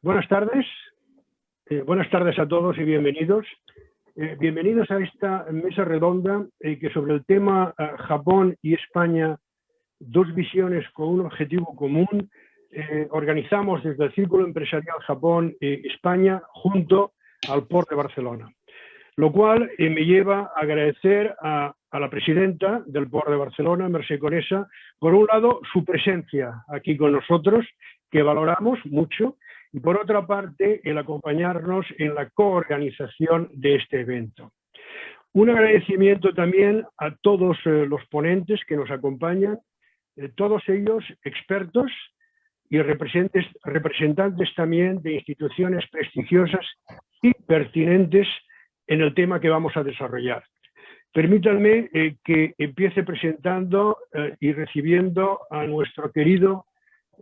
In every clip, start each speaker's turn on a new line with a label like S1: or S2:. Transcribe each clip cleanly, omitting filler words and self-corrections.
S1: Buenas tardes. Buenas tardes a todos y bienvenidos. Bienvenidos a esta mesa redonda que sobre el tema Japón y España, dos visiones con un objetivo común, organizamos desde el Círculo Empresarial Japón-España junto al Port de Barcelona. Lo cual me lleva a agradecer a la presidenta del Port de Barcelona, Mercè Conesa, por un lado su presencia aquí con nosotros, que valoramos mucho, y por otra parte el acompañarnos en la coorganización de este evento. Un agradecimiento también a todos los ponentes que nos acompañan, todos ellos expertos y representantes también de instituciones prestigiosas y pertinentes en el tema que vamos a desarrollar. Permítanme que empiece presentando y recibiendo a nuestro querido,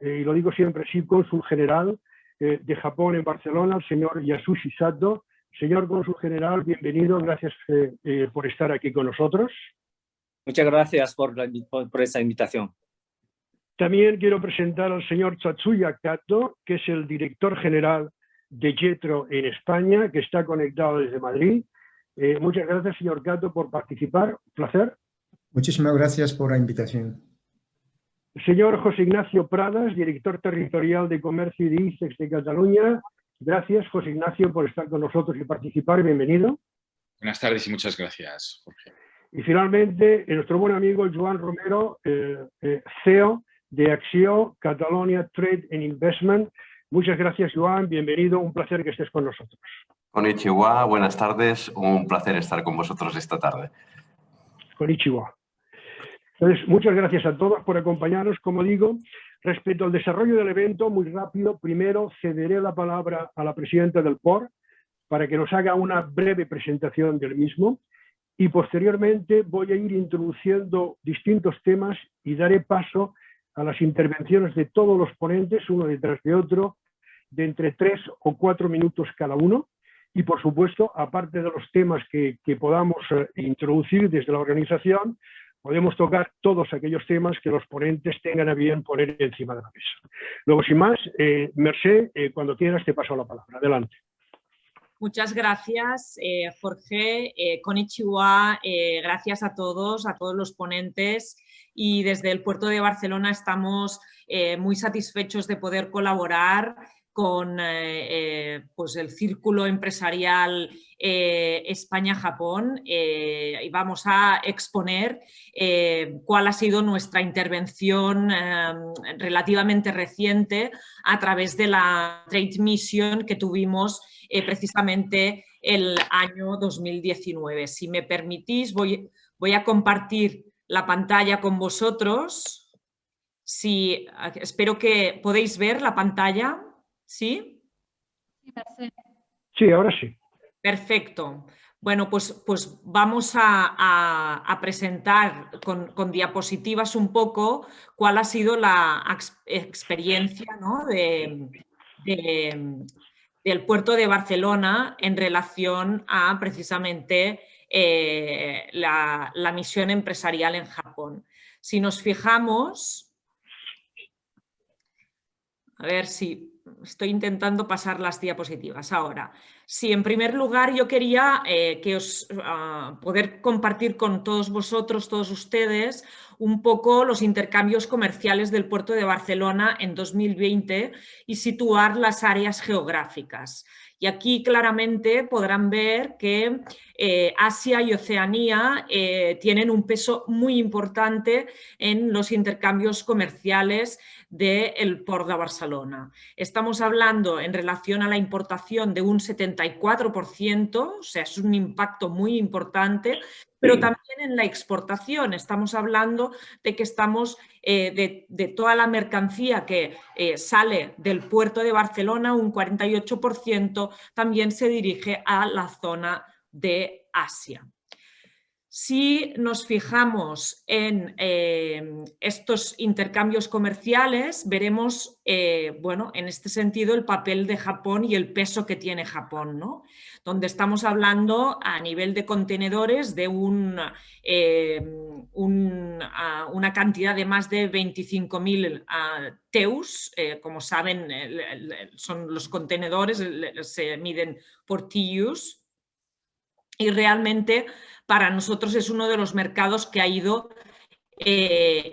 S1: y lo digo siempre así, cónsul general de Japón en Barcelona, el señor Yasushi Sato. Señor cónsul general, bienvenido, gracias por estar aquí con nosotros.
S2: Muchas gracias por esa invitación.
S1: También quiero presentar al señor Tatsuya Kato, que es el director general de JETRO en España, que está conectado desde Madrid. Muchas gracias, señor Kato, por participar. Un placer.
S3: Muchísimas gracias por la invitación.
S1: Señor José Ignacio Pradas, director territorial de Comercio y de ICEX de Cataluña. Gracias, José Ignacio, por estar con nosotros y participar. Bienvenido.
S4: Buenas tardes y muchas gracias, Jorge.
S1: Y finalmente, nuestro buen amigo Joan Romero, CEO de Acció Catalonia Trade and Investment. Muchas gracias, Joan. Bienvenido. Un placer que estés con nosotros.
S5: Konnichiwa, buenas tardes. Un placer estar con vosotros esta tarde.
S1: Konnichiwa. Entonces, muchas gracias a todos por acompañarnos. Como digo, respecto al desarrollo del evento, muy rápido, primero cederé la palabra a la presidenta del POR para que nos haga una breve presentación del mismo y posteriormente voy a ir introduciendo distintos temas y daré paso a las intervenciones de todos los ponentes, uno detrás de otro, de entre 3 o 4 minutos cada uno. Y, por supuesto, aparte de los temas que podamos introducir desde la organización, podemos tocar todos aquellos temas que los ponentes tengan a bien poner encima de la mesa. Luego, sin más, Mercè, cuando quieras te paso la palabra. Adelante.
S6: Muchas gracias, Jorge. Konnichiwa, gracias a todos los ponentes. Y desde el Puerto de Barcelona estamos muy satisfechos de poder colaborar con pues el Círculo Empresarial España-Japón y vamos a exponer cuál ha sido nuestra intervención relativamente reciente a través de la Trade Mission que tuvimos precisamente el año 2019. Si me permitís, voy a compartir la pantalla con vosotros. Sí, espero que podéis ver la pantalla. ¿Sí?
S1: Sí, ahora sí.
S6: Perfecto. Bueno, pues vamos a presentar con diapositivas un poco cuál ha sido la experiencia, ¿no? del Puerto de Barcelona en relación a precisamente la misión empresarial en Japón. Si nos fijamos, a ver si estoy intentando pasar las diapositivas ahora. Sí, en primer lugar yo quería poder compartir con todos vosotros, todos ustedes, un poco los intercambios comerciales del Puerto de Barcelona en 2020 y situar las áreas geográficas. Y aquí claramente podrán ver que Asia y Oceanía tienen un peso muy importante en los intercambios comerciales del Port de Barcelona. Estamos hablando en relación a la importación de un 74%, o sea, es un impacto muy importante, pero también en la exportación. Estamos hablando de que estamos de toda la mercancía que sale del puerto de Barcelona, un 48% también se dirige a la zona de Asia. Si nos fijamos en estos intercambios comerciales, veremos, bueno, en este sentido el papel de Japón y el peso que tiene Japón, ¿no? Donde estamos hablando a nivel de contenedores de una cantidad de más de 25.000 TEUs. Como saben, son los contenedores, se miden por TEUs, y realmente para nosotros es uno de los mercados que ha ido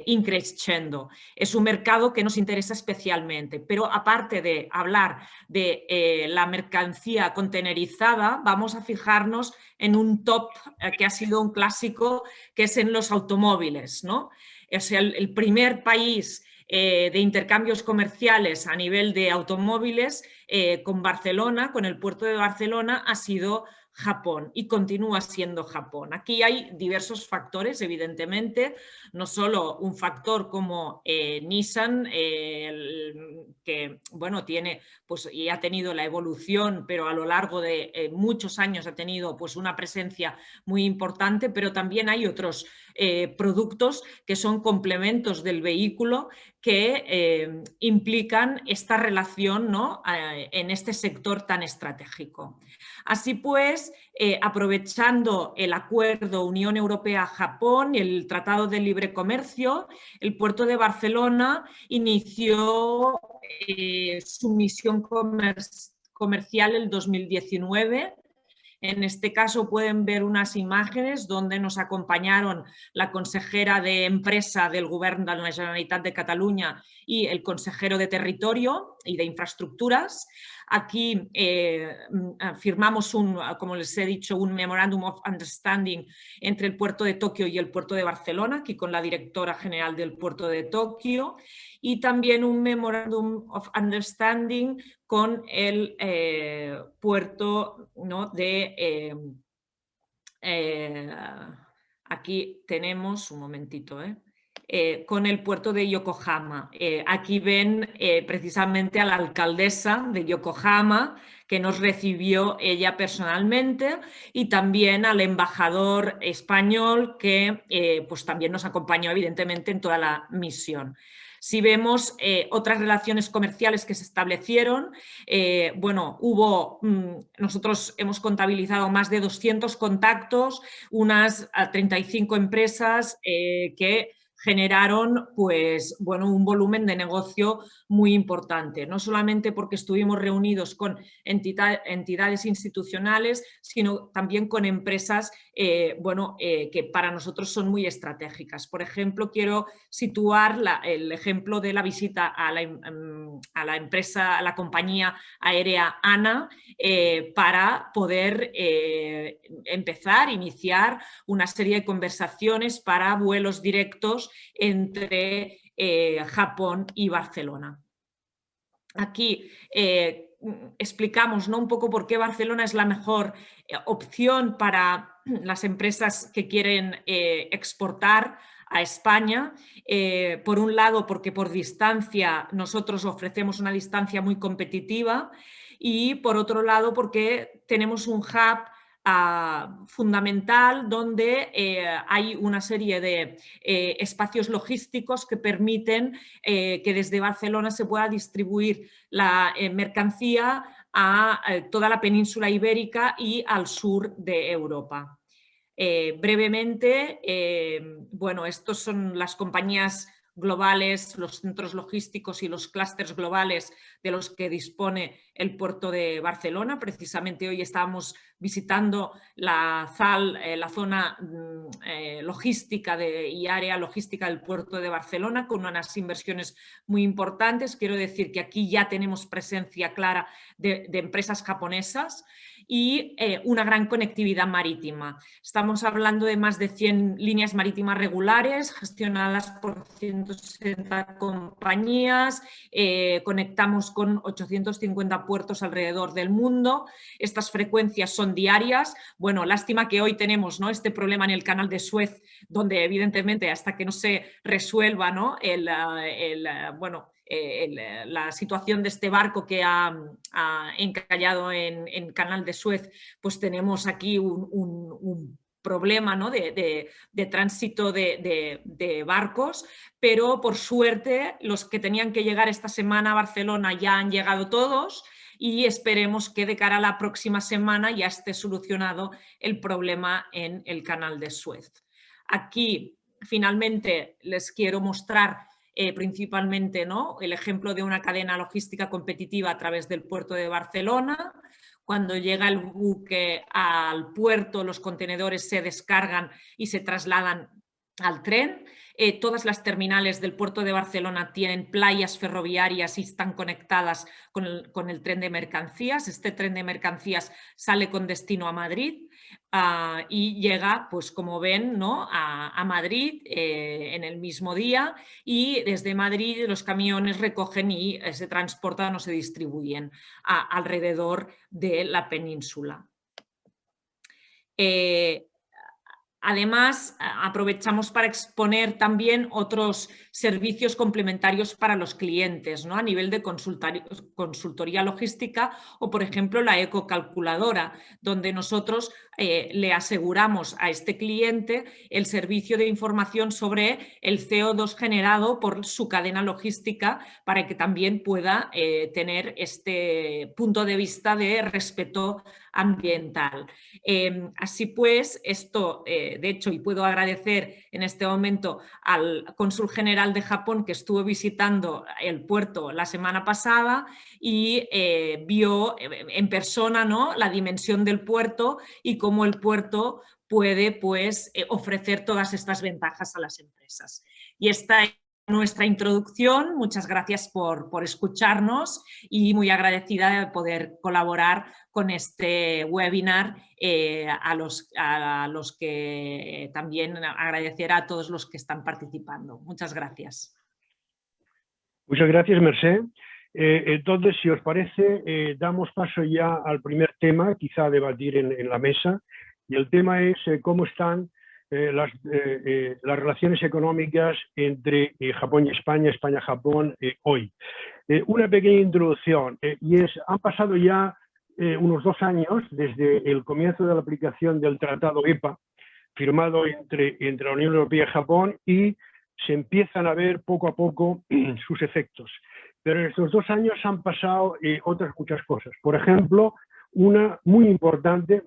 S6: increciendo. Es un mercado que nos interesa especialmente, pero aparte de hablar de la mercancía contenerizada, vamos a fijarnos en un top que ha sido un clásico, que es en los automóviles, ¿no? O sea, el primer país de intercambios comerciales a nivel de automóviles con Barcelona, con el puerto de Barcelona, ha sido Japón, y continúa siendo Japón. Aquí hay diversos factores, evidentemente, no solo un factor como Nissan, que bueno, tiene pues, y ha tenido la evolución, pero a lo largo de muchos años ha tenido pues, una presencia muy importante, pero también hay otros productos que son complementos del vehículo que implican esta relación, ¿no? En este sector tan estratégico. Así pues, aprovechando el acuerdo Unión Europea-Japón y el Tratado de Libre Comercio, el puerto de Barcelona inició su misión comercial el 2019. En este caso pueden ver unas imágenes donde nos acompañaron la consejera de Empresa del Govern de la Generalitat de Cataluña y el consejero de Territorio y de Infraestructuras. Aquí firmamos, como les he dicho, un Memorandum of Understanding entre el puerto de Tokio y el puerto de Barcelona, aquí con la directora general del puerto de Tokio, y también un Memorandum of Understanding con el puerto, ¿no? de... aquí tenemos, un momentito, con el puerto de Yokohama. Aquí ven precisamente a la alcaldesa de Yokohama, que nos recibió ella personalmente, y también al embajador español que pues también nos acompañó evidentemente en toda la misión. Si vemos otras relaciones comerciales que se establecieron, bueno, nosotros hemos contabilizado más de 200 contactos, unas 35 empresas que generaron pues, bueno, un volumen de negocio muy importante, no solamente porque estuvimos reunidos con entidades institucionales, sino también con empresas bueno, que para nosotros son muy estratégicas. Por ejemplo, quiero situar el ejemplo de la visita a la empresa, a la compañía aérea ANA, para poder iniciar una serie de conversaciones para vuelos directos entre Japón y Barcelona. Aquí explicamos, ¿no? Un poco por qué Barcelona es la mejor opción para las empresas que quieren exportar a España. Por un lado, porque por distancia nosotros ofrecemos una distancia muy competitiva, y por otro lado porque tenemos un hub fundamental donde hay una serie de espacios logísticos que permiten que desde Barcelona se pueda distribuir la mercancía a toda la península ibérica y al sur de Europa. Brevemente, bueno, estos son las compañías globales, los centros logísticos y los clústeres globales de los que dispone el puerto de Barcelona. Precisamente hoy estábamos visitando la zona logística y área logística del puerto de Barcelona, con unas inversiones muy importantes. Quiero decir que aquí ya tenemos presencia clara de empresas japonesas y una gran conectividad marítima. Estamos hablando de más de 100 líneas marítimas regulares gestionadas por 160 compañías, conectamos con 850 puertos alrededor del mundo. Estas frecuencias son diarias. Bueno, lástima que hoy tenemos, ¿no?, este problema en el canal de Suez, donde evidentemente hasta que no se resuelva, ¿no?, la situación de este barco que ha encallado en Canal de Suez, pues tenemos aquí un problema, ¿no?, de tránsito de barcos, pero por suerte los que tenían que llegar esta semana a Barcelona ya han llegado todos y esperemos que de cara a la próxima semana ya esté solucionado el problema en el canal de Suez. Aquí finalmente les quiero mostrar principalmente, ¿no?, el ejemplo de una cadena logística competitiva a través del puerto de Barcelona. Cuando llega el buque al puerto, los contenedores se descargan y se trasladan al tren. Todas las terminales del puerto de Barcelona tienen playas ferroviarias y están conectadas con el tren de mercancías. Este tren de mercancías sale con destino a Madrid y llega, pues como ven, ¿no?, a Madrid en el mismo día, y desde Madrid los camiones recogen y se transportan o se distribuyen alrededor de la península. Además, aprovechamos para exponer también otros servicios complementarios para los clientes, ¿no?, a nivel de consultoría logística o, por ejemplo, la ecocalculadora, donde nosotros le aseguramos a este cliente el servicio de información sobre el CO2 generado por su cadena logística para que también pueda tener este punto de vista de respeto ambiental. Así pues, esto, de hecho, y puedo agradecer en este momento al cónsul general de Japón, que estuvo visitando el puerto la semana pasada y vio en persona, ¿no?, la dimensión del puerto y cómo el puerto puede, pues, ofrecer todas estas ventajas a las empresas. Y esta es nuestra introducción. Muchas gracias por escucharnos y muy agradecida de poder colaborar con este webinar, a los que también agradecer a todos los que están participando. Muchas gracias.
S1: Muchas gracias, Mercè. Entonces, si os parece, damos paso ya al primer tema, quizá a debatir en la mesa, y el tema es cómo están las relaciones económicas entre Japón y España, España-Japón hoy. Una pequeña introducción, y es, han pasado ya unos 2 años desde el comienzo de la aplicación del Tratado EPA, firmado entre la Unión Europea y Japón, y se empiezan a ver poco a poco sus efectos. Pero en estos 2 años han pasado otras muchas cosas. Por ejemplo, una muy importante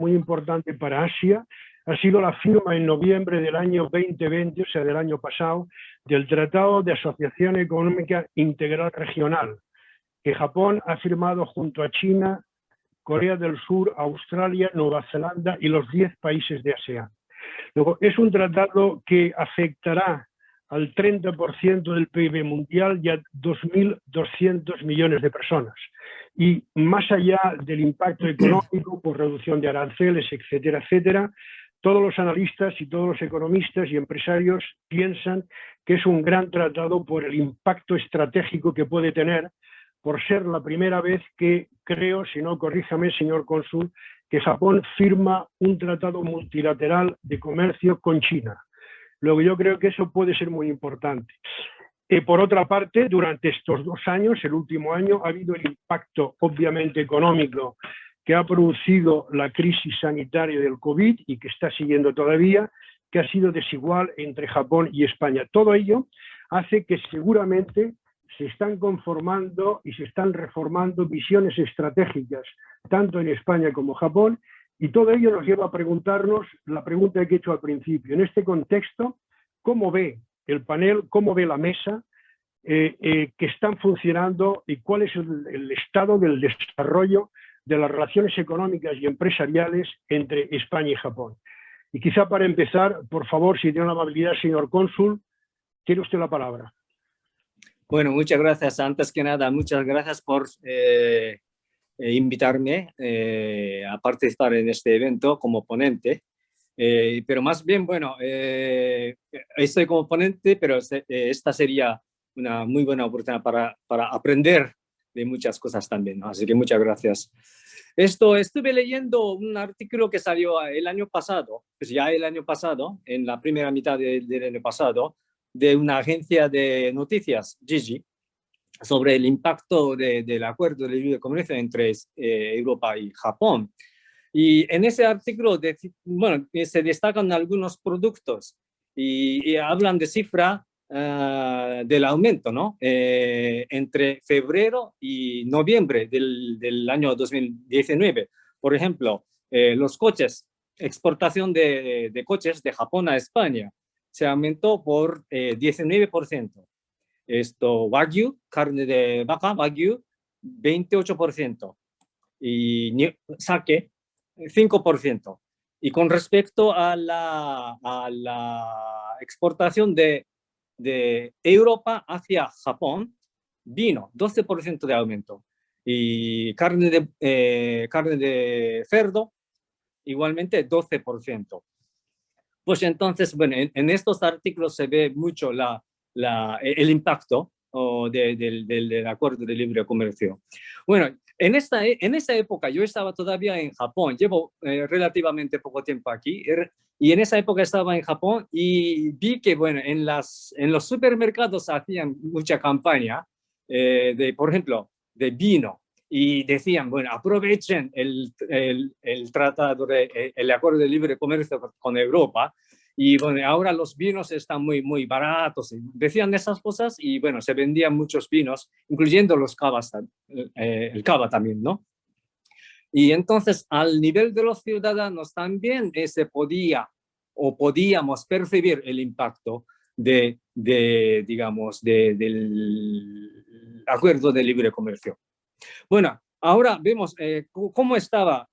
S1: para Asia, ha sido la firma en noviembre del año 2020, o sea, del año pasado, del Tratado de Asociación Económica Integral Regional, que Japón ha firmado junto a China, Corea del Sur, Australia, Nueva Zelanda y los 10 países de ASEAN. Luego, es un tratado que afectará al 30% del PIB mundial y a 2.200 millones de personas. Y más allá del impacto económico por reducción de aranceles, etcétera, etcétera, todos los analistas y todos los economistas y empresarios piensan que es un gran tratado por el impacto estratégico que puede tener, por ser la primera vez que, creo, si no, corríjame, señor cónsul, que Japón firma un tratado multilateral de comercio con China. Luego yo creo que eso puede ser muy importante. Por otra parte, durante estos 2 años, el último año, ha habido el impacto obviamente económico que ha producido la crisis sanitaria del COVID y que está siguiendo todavía, que ha sido desigual entre Japón y España. Todo ello hace que seguramente se están conformando y se están reformando visiones estratégicas, tanto en España como Japón, y todo ello nos lleva a preguntarnos la pregunta que he hecho al principio. En este contexto, ¿cómo ve el panel, cómo ve la mesa que están funcionando y cuál es el estado del desarrollo de las relaciones económicas y empresariales entre España y Japón? Y quizá para empezar, por favor, si tiene la amabilidad, señor cónsul, tiene usted la palabra.
S2: Bueno, muchas gracias. Antes que nada, muchas gracias por invitarme a participar en este evento como ponente. Pero más bien, bueno, estoy como ponente, pero esta sería una muy buena oportunidad para aprender de muchas cosas también, ¿no? Así que muchas gracias. Estuve leyendo un artículo que salió el año pasado, pues ya el año pasado, en la primera mitad del año pasado, de una agencia de noticias, Gigi, sobre el impacto del acuerdo de libre comercio entre Europa y Japón. Y en ese artículo, bueno, se destacan algunos productos y hablan de cifra del aumento, ¿no? Entre febrero y noviembre del año 2019. Por ejemplo, los coches, exportación de coches de Japón a España, se aumentó por 19%. Esto, Wagyu, carne de vaca, Wagyu, 28%. Y sake, 5%. Y con respecto a la exportación de Europa hacia Japón, vino 12% de aumento. Y carne de cerdo, igualmente 12%. Pues entonces, bueno, en estos artículos se ve mucho el impacto del acuerdo de libre comercio. Bueno, en esa época yo estaba todavía en Japón, llevo relativamente poco tiempo aquí, y en esa época estaba en Japón y vi que, bueno, en los supermercados hacían mucha campaña por ejemplo, de vino, y decían, bueno, aprovechen el tratado, el acuerdo de libre comercio con Europa, y bueno, ahora los vinos están muy baratos. Decían esas cosas y bueno, se vendían muchos vinos, incluyendo los cavas, el cava también, ¿no? Y entonces, al nivel de los ciudadanos también se podíamos percibir el impacto digamos, del acuerdo de libre comercio. Bueno, ahora vemos cómo está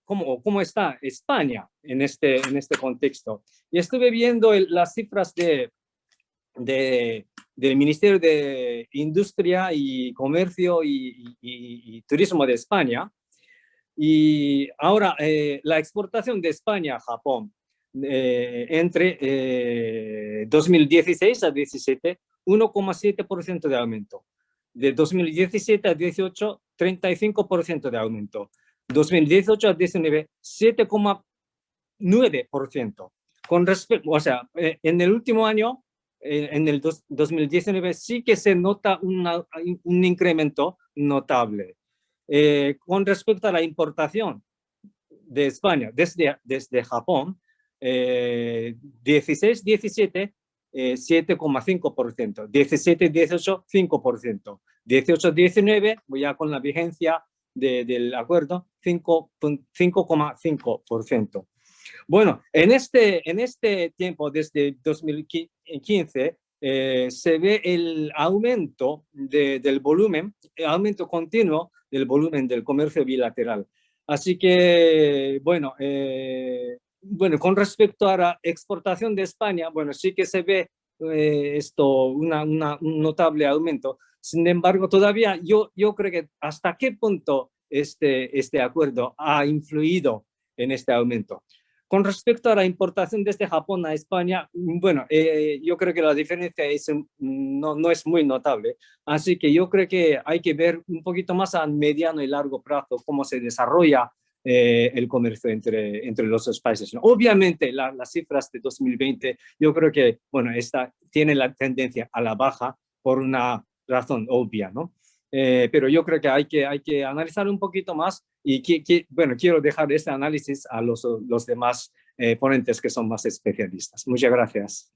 S2: España en este contexto. Y estuve viendo las cifras del Ministerio de Industria y Comercio y Turismo de España. Y ahora la exportación de España a Japón entre 2016 a 17, 1,7% de aumento. De 2017 a 18, 35% de aumento. 2018 a 19, 7,9%. Con respecto, o sea, en el último año, en el 2019, sí que se nota un incremento notable. Con respecto a la importación de España desde Japón, 16-17, 7,5%, 17-18, 5%, 18-19, ya con la vigencia del acuerdo, 5,5%. Bueno, en este tiempo, desde 2015, se ve el aumento del volumen, el aumento continuo del volumen del comercio bilateral. Así que, bueno, con respecto a la exportación de España, bueno, sí que se ve un notable aumento. Sin embargo, todavía yo creo que hasta qué punto este acuerdo ha influido en este aumento. Con respecto a la importación desde Japón a España, bueno, yo creo que la diferencia no es muy notable. Así que yo creo que hay que ver un poquito más a mediano y largo plazo cómo se desarrolla el comercio entre los dos países. Obviamente, las cifras de 2020, yo creo que, bueno, tiene la tendencia a la baja por una razón obvia, ¿no? Pero yo creo que hay que analizar un poquito más y bueno, quiero dejar este análisis a los demás ponentes que son más especialistas. Muchas gracias.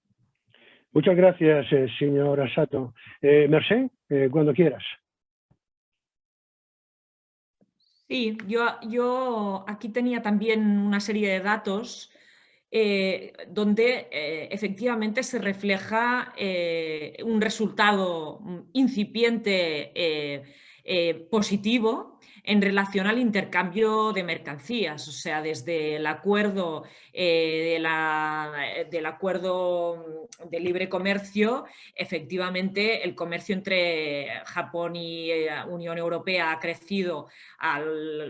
S1: Muchas gracias, señor Asato. Mercé, cuando quieras.
S6: Sí, yo aquí tenía también una serie de datos donde efectivamente se refleja un resultado incipiente positivo en relación al intercambio de mercancías, o sea, desde el acuerdo del acuerdo de libre comercio, efectivamente el comercio entre Japón y Unión Europea ha crecido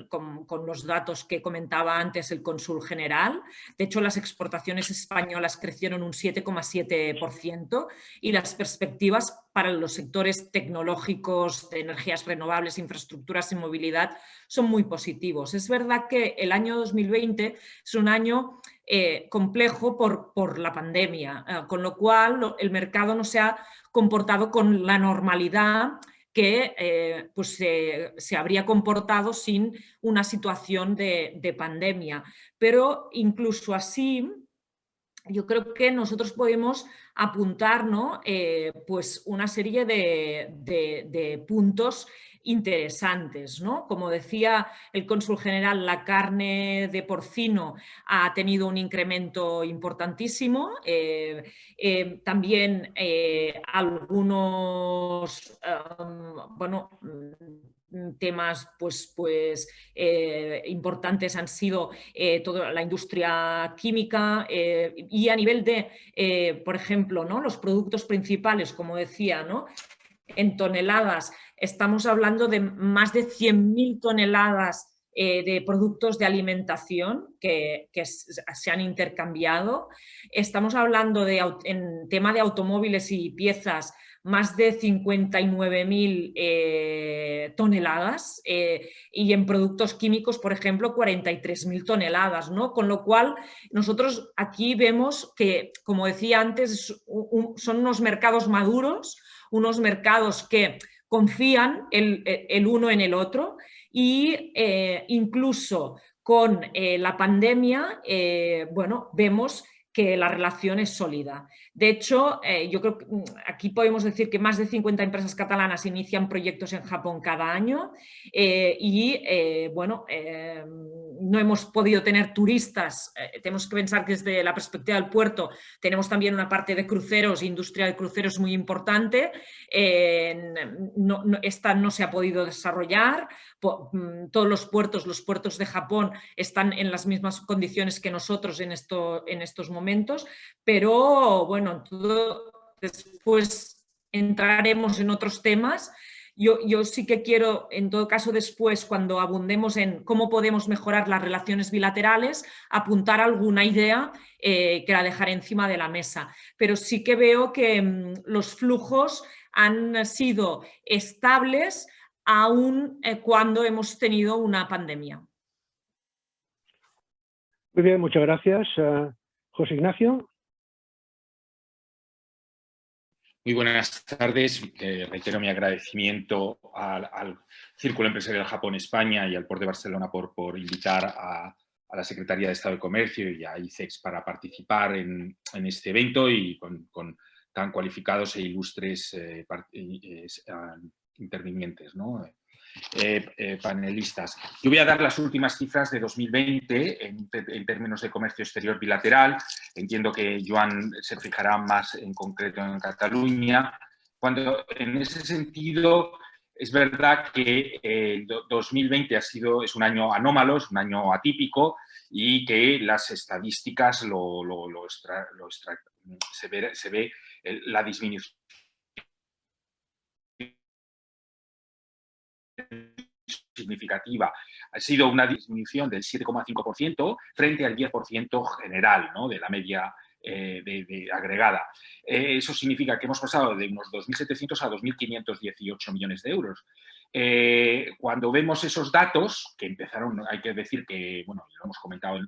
S6: con los datos que comentaba antes el cónsul general. De hecho, las exportaciones españolas crecieron un 7,7% y las perspectivas para los sectores tecnológicos, de energías renovables, infraestructuras y movilidad son muy positivos. Es verdad que el año 2020 es un año complejo por la pandemia, con lo cual el mercado no se ha comportado con la normalidad que pues, se habría comportado sin una situación de pandemia. Pero incluso así, yo creo que nosotros podemos apuntar, ¿no? Pues una serie de puntos interesantes, ¿no? Como decía el cónsul general, la carne de porcino ha tenido un incremento importantísimo. También algunos, bueno, temas pues importantes han sido toda la industria química y a nivel de, por ejemplo, ¿no? Los productos principales, como decía, ¿no? En toneladas, estamos hablando de más de 100.000 toneladas de productos de alimentación que se han intercambiado. Estamos hablando en tema de automóviles y piezas, más de 59.000 toneladas y en productos químicos, por ejemplo, 43.000 toneladas, ¿no? Con lo cual, nosotros aquí vemos que, como decía antes, son unos mercados maduros, unos mercados que confían el uno en el otro y incluso con la pandemia, bueno, vemos que la relación es sólida. De hecho, yo creo que aquí podemos decir que más de 50 empresas catalanas inician proyectos en Japón cada año bueno, no hemos podido tener turistas. Tenemos que pensar que desde la perspectiva del puerto tenemos también una parte de cruceros, industria de cruceros muy importante. Esta no se ha podido desarrollar. Todos los puertos de Japón están en las mismas condiciones que nosotros en estos momentos, pero bueno, después entraremos en otros temas. Yo sí que quiero, en todo caso, después, cuando abundemos en cómo podemos mejorar las relaciones bilaterales, apuntar alguna idea que la dejaré encima de la mesa. Pero sí que veo que los flujos han sido estables aún cuando hemos tenido una pandemia.
S1: Muy bien, muchas gracias. José Ignacio.
S4: Muy buenas tardes. Reitero mi agradecimiento al Círculo Empresarial Japón-España y al Port de Barcelona por invitar a la Secretaría de Estado de Comercio y a ICEX para participar en este evento y con tan cualificados e ilustres intervinientes, ¿no? Panelistas. Yo voy a dar las últimas cifras de 2020 en términos de comercio exterior bilateral. Entiendo que Joan se fijará más en concreto en Cataluña. Cuando en ese sentido es verdad que 2020 es un año anómalo, es un año atípico y que las estadísticas se ve la disminución significativa. Ha sido una disminución del 7,5% frente al 10% general, ¿no? De la media agregada. Eso significa que hemos pasado de unos 2.700 a 2.518 millones de euros. Cuando vemos esos datos, que empezaron, hay que decir que, bueno, lo hemos comentado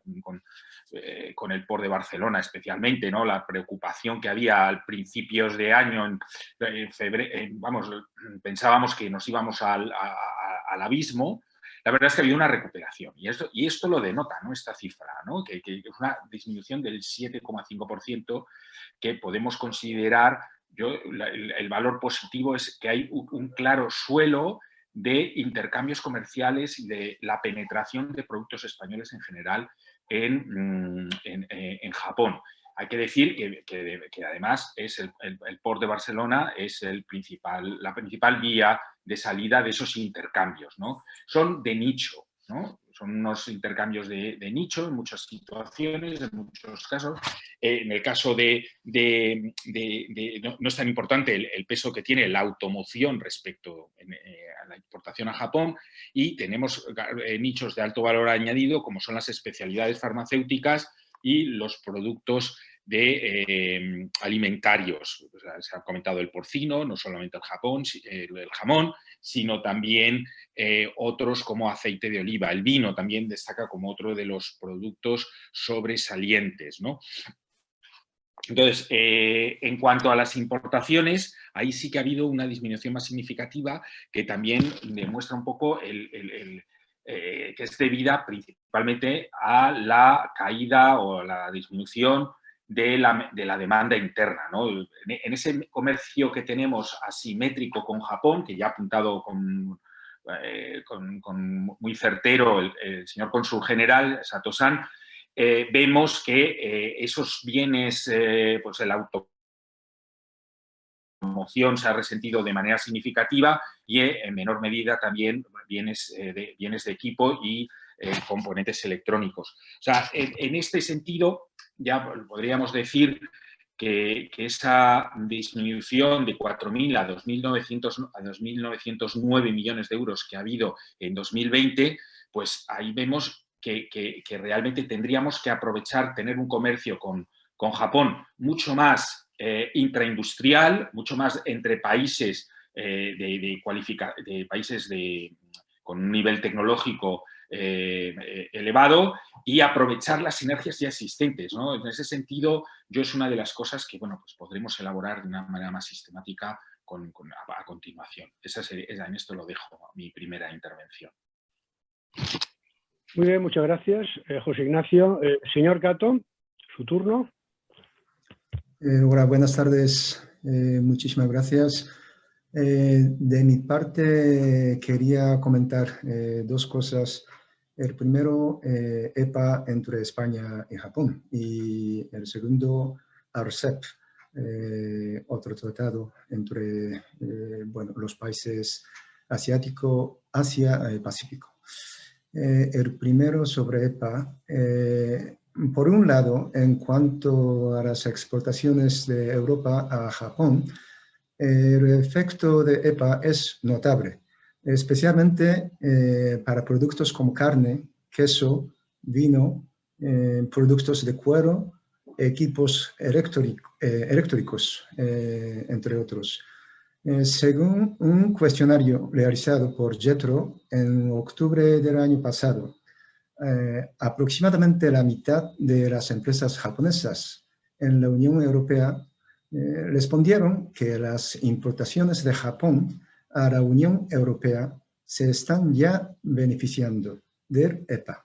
S4: con el Port de Barcelona especialmente, ¿no? La preocupación que había al principios de año, en febrero, pensábamos que nos íbamos al abismo. La verdad es que ha habido una recuperación y esto lo denota, ¿no? Esta cifra, ¿no? Que es una disminución del 7,5% que podemos considerar. El valor positivo es que hay un claro suelo de intercambios comerciales y de la penetración de productos españoles en general en Japón. Hay que decir que además es el Port de Barcelona es la principal vía de salida de esos intercambios, ¿no? Son de nicho, ¿no? Son unos intercambios de nicho en muchas situaciones, en muchos casos. En el caso no es tan importante el peso que tiene la automoción respecto a la importación a Japón, y tenemos nichos de alto valor añadido como son las especialidades farmacéuticas y los productos alimentarios. O sea, se ha comentado el porcino, no solamente el jamón, sino también otros como aceite de oliva. El vino también destaca como otro de los productos sobresalientes, ¿no? Entonces, en cuanto a las importaciones, ahí sí que ha habido una disminución más significativa que también demuestra un poco que es debida principalmente a la caída o la disminución de la demanda interna, ¿no? En ese comercio que tenemos asimétrico con Japón, que ya ha apuntado muy certero el señor cónsul general, Sato-san, vemos que esos bienes, pues el automoción se ha resentido de manera significativa y en menor medida también bienes de equipo y componentes electrónicos. O sea, en este sentido ya podríamos decir que esa disminución de 4.000 a 2.909 millones de euros que ha habido en 2020, pues ahí vemos que realmente tendríamos que aprovechar, tener un comercio con Japón mucho más intraindustrial, mucho más entre países con un nivel tecnológico elevado y aprovechar las sinergias ya existentes, ¿no? En ese sentido, yo es una de las cosas que, bueno, pues podremos elaborar de una manera más sistemática a continuación. En esto lo dejo, mi primera intervención.
S1: Muy bien, muchas gracias, José Ignacio. Señor Gato, su turno.
S3: Hola, buenas tardes. Muchísimas gracias. De mi parte, quería comentar dos cosas. El primero, EPA entre España y Japón. Y el segundo, RCEP, otro tratado entre los países asiático, Asia y Pacífico. El primero sobre EPA. Por un lado, en cuanto a las exportaciones de Europa a Japón, el efecto de EPA es notable, especialmente para productos como carne, queso, vino, productos de cuero, equipos eléctricos, entre otros. Según un cuestionario realizado por JETRO en octubre del año pasado, aproximadamente la mitad de las empresas japonesas en la Unión Europea respondieron que las importaciones de Japón a la Unión Europea se están ya beneficiando del EPA.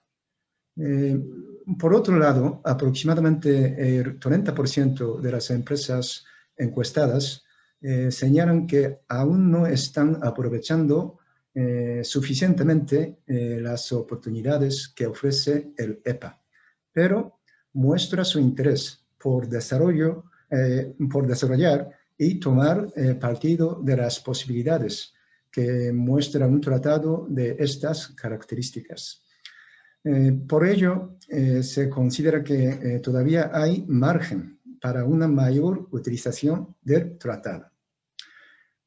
S3: Por otro lado, aproximadamente el 30% de las empresas encuestadas señalan que aún no están aprovechando suficientemente las oportunidades que ofrece el EPA, pero muestra su interés por desarrollar y tomar partido de las posibilidades que muestra un tratado de estas características. Por ello, se considera que todavía hay margen para una mayor utilización del tratado.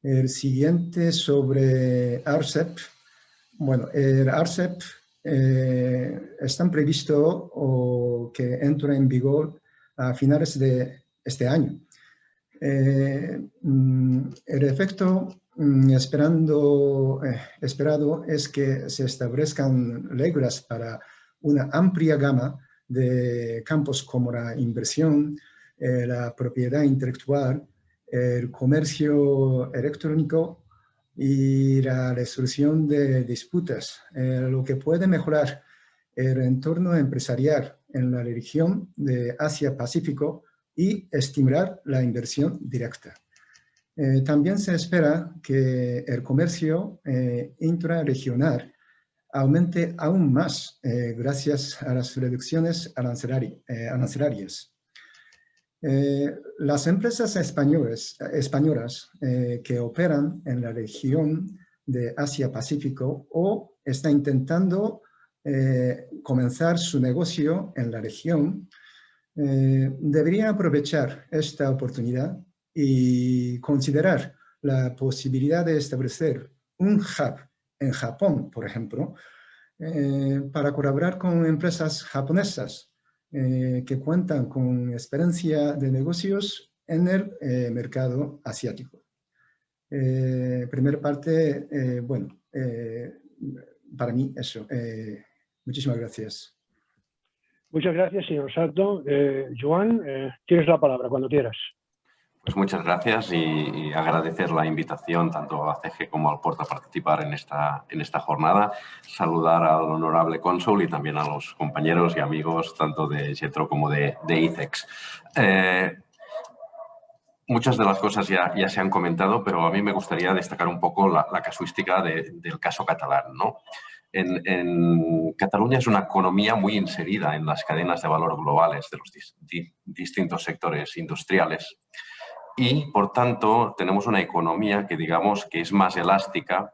S3: El siguiente sobre RCEP. Bueno, el RCEP está previsto que entre en vigor a finales de este año. El efecto esperado es que se establezcan reglas para una amplia gama de campos como la inversión, la propiedad intelectual, el comercio electrónico y la resolución de disputas, lo que puede mejorar el entorno empresarial en la región de Asia-Pacífico y estimular la inversión directa. También se espera que el comercio intrarregional aumente aún más gracias a las reducciones arancelarias. Las empresas españolas que operan en la región de Asia-Pacífico o están intentando comenzar su negocio en la región deberían aprovechar esta oportunidad y considerar la posibilidad de establecer un hub en Japón, por ejemplo, para colaborar con empresas japonesas que cuentan con experiencia de negocios en el mercado asiático. Primera parte, para mí eso. Muchísimas gracias.
S1: Muchas gracias, señor Sato. Joan, tienes la palabra cuando quieras.
S5: Pues muchas gracias y agradecer la invitación tanto a CEGE como al Port a participar en esta jornada. Saludar al honorable cónsul y también a los compañeros y amigos tanto de Jetro como de ICEX. Muchas de las cosas ya se han comentado, pero a mí me gustaría destacar un poco la casuística del caso catalán, ¿no? En Cataluña es una economía muy inserida en las cadenas de valor globales de los distintos sectores industriales y, por tanto, tenemos una economía que digamos que es más elástica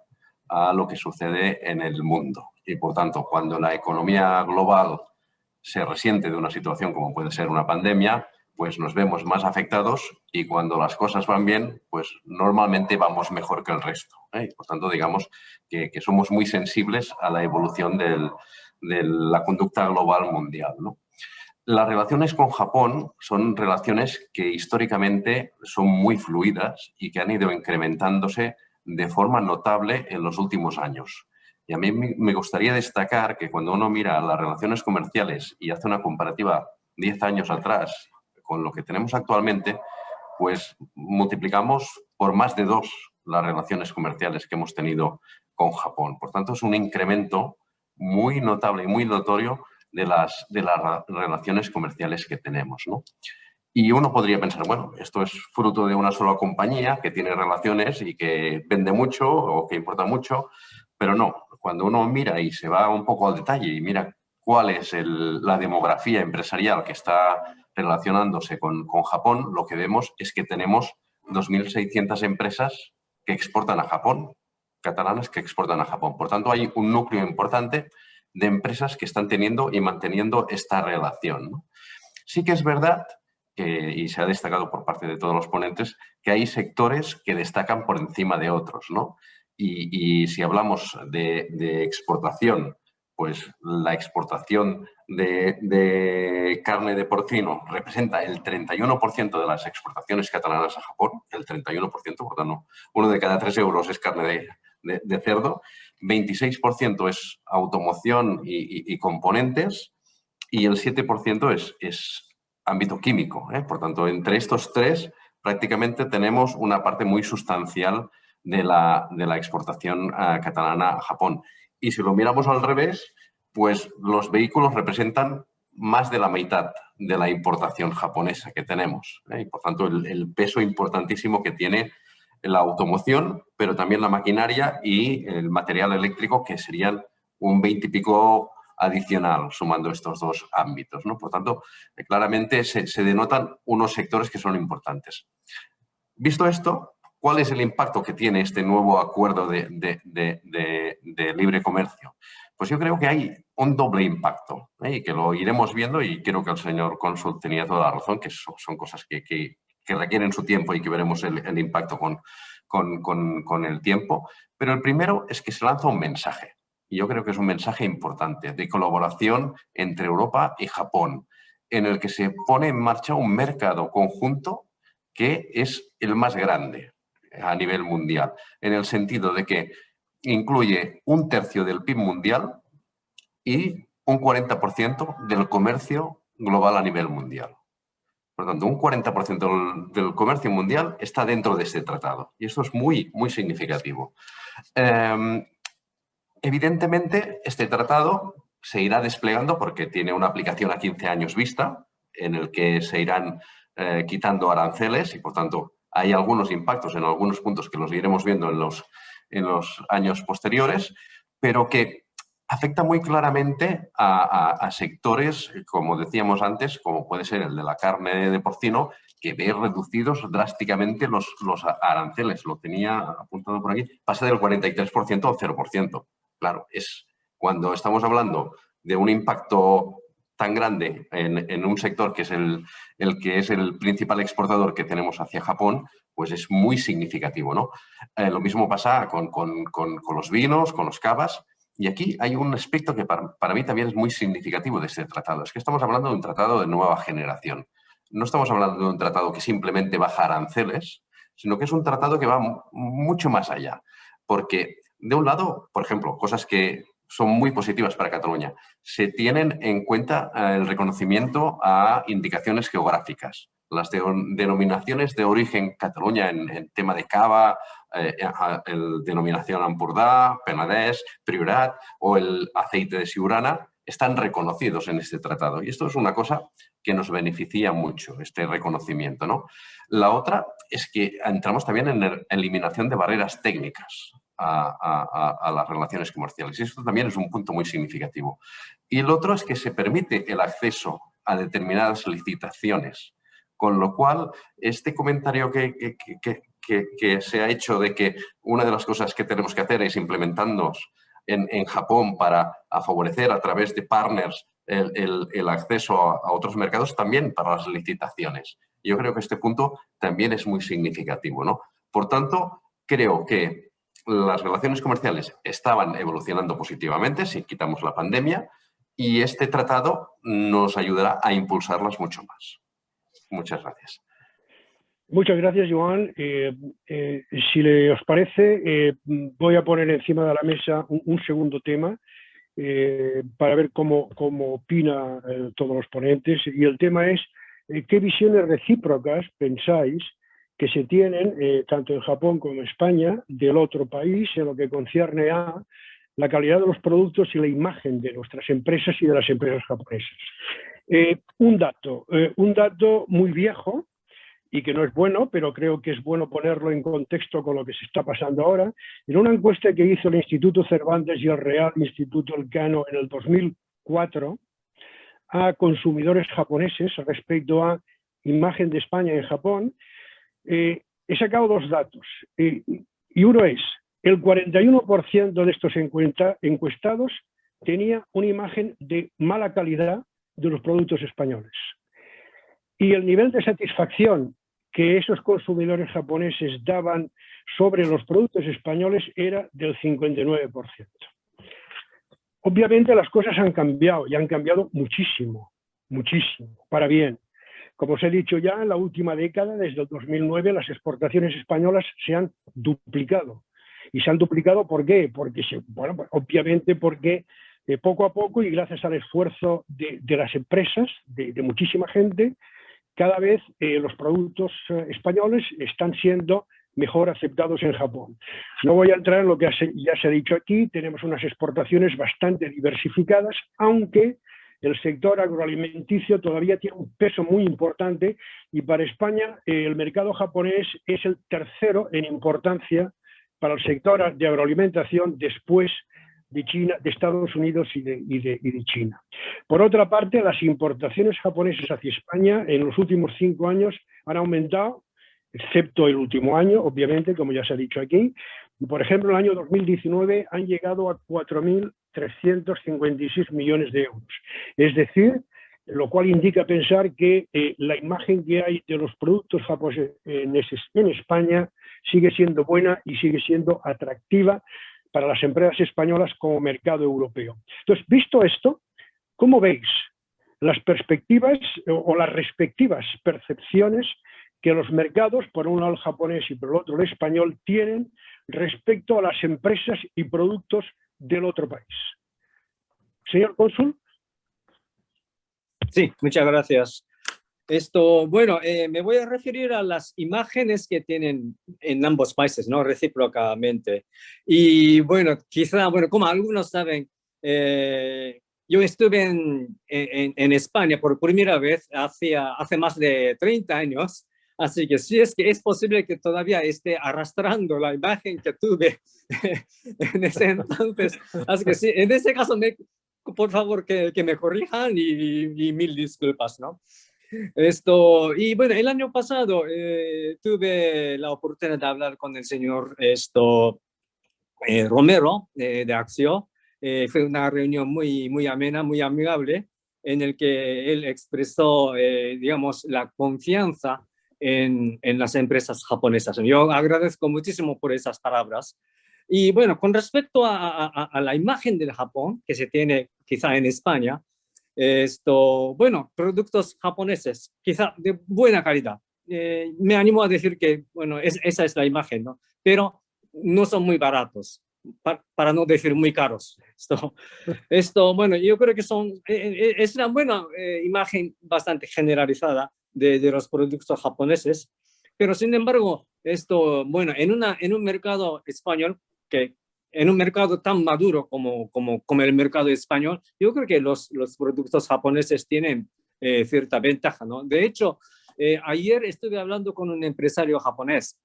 S5: a lo que sucede en el mundo. Y, por tanto, cuando la economía global se resiente de una situación como puede ser una pandemia, pues nos vemos más afectados y cuando las cosas van bien, pues normalmente vamos mejor que el resto. Por tanto, digamos que somos muy sensibles a la evolución de la conducta global mundial, ¿no? Las relaciones con Japón son relaciones que históricamente son muy fluidas y que han ido incrementándose de forma notable en los últimos años. Y a mí me gustaría destacar que cuando uno mira las relaciones comerciales y hace una comparativa 10 años atrás con lo que tenemos actualmente, pues multiplicamos por más de 2 las relaciones comerciales que hemos tenido con Japón. Por tanto, es un incremento muy notable y muy notorio de las relaciones comerciales que tenemos, ¿no? Y uno podría pensar, bueno, esto es fruto de una sola compañía que tiene relaciones y que vende mucho o que importa mucho, pero no. Cuando uno mira y se va un poco al detalle y mira cuál es la demografía empresarial que está relacionándose con Japón, lo que vemos es que tenemos 2.600 empresas que exportan a Japón, catalanas que exportan a Japón. Por tanto, hay un núcleo importante de empresas que están teniendo y manteniendo esta relación, ¿no? Sí que es verdad, y se ha destacado por parte de todos los ponentes, que hay sectores que destacan por encima de otros, ¿no? Y si hablamos de exportación, pues la exportación de carne de porcino representa el 31% de las exportaciones catalanas a Japón, el 31%, por tanto, 1 de cada 3 euros es carne de cerdo, 26% es automoción y componentes y el 7% es ámbito químico, ¿eh? Por tanto, entre estos 3 prácticamente tenemos una parte muy sustancial de la exportación catalana a Japón. Y si lo miramos al revés, pues los vehículos representan más de la mitad de la importación japonesa que tenemos, ¿eh? Y por tanto, el peso importantísimo que tiene la automoción, pero también la maquinaria y el material eléctrico, que serían un 20 y pico adicional, sumando estos 2 ámbitos, ¿no? Por tanto, claramente se denotan unos sectores que son importantes. Visto esto, ¿cuál es el impacto que tiene este nuevo acuerdo de libre comercio? Pues yo creo que hay un doble impacto, ¿eh? Y que lo iremos viendo y creo que el señor cónsul tenía toda la razón, que son cosas que requieren su tiempo y que veremos el impacto con el tiempo. Pero el primero es que se lanza un mensaje, y yo creo que es un mensaje importante de colaboración entre Europa y Japón, en el que se pone en marcha un mercado conjunto que es el más grande a nivel mundial, en el sentido de que incluye 1/3 del PIB mundial y un 40% del comercio global a nivel mundial. Por tanto, un 40% del comercio mundial está dentro de este tratado. Y esto es muy, muy significativo. Evidentemente, este tratado se irá desplegando porque tiene una aplicación a 15 años vista, en el que se irán quitando aranceles y, por tanto, hay algunos impactos en algunos puntos que los iremos viendo en los años posteriores, pero que afecta muy claramente a sectores, como decíamos antes, como puede ser el de la carne de porcino, que ve reducidos drásticamente los aranceles. Lo tenía apuntado por aquí. Pasa del 43% al 0%. Claro, es cuando estamos hablando de un impacto tan grande en un sector que es el que es el principal exportador que tenemos hacia Japón, pues es muy significativo, ¿no? Lo mismo pasa con los vinos, con los cavas. Y aquí hay un aspecto que para mí también es muy significativo de este tratado. Es que estamos hablando de un tratado de nueva generación. No estamos hablando de un tratado que simplemente baja aranceles, sino que es un tratado que va mucho más allá. Porque, de un lado, por ejemplo, cosas que son muy positivas para Cataluña. Se tienen en cuenta el reconocimiento a indicaciones geográficas. Las denominaciones de origen Cataluña en tema de cava, el denominación Ampurdá, Penedès, Priorat o el aceite de Siurana están reconocidos en este tratado. Y esto es una cosa que nos beneficia mucho, este reconocimiento, ¿no? La otra es que entramos también en la eliminación de barreras técnicas a las relaciones comerciales. Y esto también es un punto muy significativo. Y lo otro es que se permite el acceso a determinadas licitaciones, con lo cual este comentario que se ha hecho de que una de las cosas que tenemos que hacer es implementarnos en Japón para favorecer a través de partners el acceso a otros mercados, también para las licitaciones. Yo creo que este punto también es muy significativo, ¿no? Por tanto, creo que las relaciones comerciales estaban evolucionando positivamente, si quitamos la pandemia, y este tratado nos ayudará a impulsarlas mucho más. Muchas gracias.
S1: Muchas gracias, Joan. Si os parece, voy a poner encima de la mesa un segundo tema para ver cómo opinan todos los ponentes. Y el tema es qué visiones recíprocas pensáis que se tienen tanto en Japón como en España del otro país en lo que concierne a la calidad de los productos y la imagen de nuestras empresas y de las empresas japonesas. Un dato muy viejo y que no es bueno, pero creo que es bueno ponerlo en contexto con lo que se está pasando ahora. En una encuesta que hizo el Instituto Cervantes y el Real Instituto Elcano en el 2004 a consumidores japoneses respecto a imagen de España en Japón, he sacado dos datos. Y uno es, el 41% de estos encuestados tenía una imagen de mala calidad de los productos españoles. Y el nivel de satisfacción que esos consumidores japoneses daban sobre los productos españoles era del 59%. Obviamente las cosas han cambiado y han cambiado muchísimo, para bien. Como os he dicho ya, en la última década, desde el 2009, las exportaciones españolas se han duplicado. ¿Y se han duplicado por qué? Porque, bueno, obviamente porque poco a poco y gracias al esfuerzo de las empresas, de muchísima gente, cada vez los productos españoles están siendo mejor aceptados en Japón. No voy a entrar en lo que ya se ha dicho aquí, tenemos unas exportaciones bastante diversificadas, aunque el sector agroalimenticio todavía tiene un peso muy importante y para España el mercado japonés es el tercero en importancia para el sector de agroalimentación después de China, de Estados Unidos y de China. Por otra parte, las importaciones japonesas hacia España en los últimos 5 años han aumentado, excepto el último año, obviamente, como ya se ha dicho aquí. Por ejemplo, en el año 2019 han llegado a 4.356 millones de euros. Es decir, lo cual indica pensar que la imagen que hay de los productos japoneses en España sigue siendo buena y sigue siendo atractiva para las empresas españolas como mercado europeo. Entonces, visto esto, ¿cómo veis las perspectivas o las respectivas percepciones que los mercados, por un lado el japonés y por el otro el español, tienen respecto a las empresas y productos del otro país? Señor cónsul.
S2: Sí, muchas gracias. Bueno, me voy a referir a las imágenes que tienen en ambos países, ¿no? Recíprocamente. Y bueno, quizá, bueno, como algunos saben, yo estuve en España por primera vez hace más de 30 años, así que sí es que es posible que todavía esté arrastrando la imagen que tuve en ese entonces. Así que sí, en ese caso, por favor, que me corrijan y mil disculpas, ¿no? Y bueno, el año pasado tuve la oportunidad de hablar con el señor Romero de Axio. Fue una reunión muy amena, muy amigable, en el que él expresó, digamos, la confianza en las empresas japonesas. Yo agradezco muchísimo por esas palabras. Y bueno, con respecto a la imagen del Japón que se tiene quizá en España, bueno, productos japoneses, quizá de buena calidad. Me animo a decir que, bueno, esa es la imagen, ¿no? Pero no son muy baratos. para no decir muy caros. Esto, bueno, yo creo que es una buena imagen bastante generalizada de los productos japoneses, pero sin embargo, esto, bueno, en un mercado español, en un mercado tan maduro como el mercado español, yo creo que los productos japoneses tienen cierta ventaja, ¿no? De hecho, ayer estuve hablando con un empresario japonés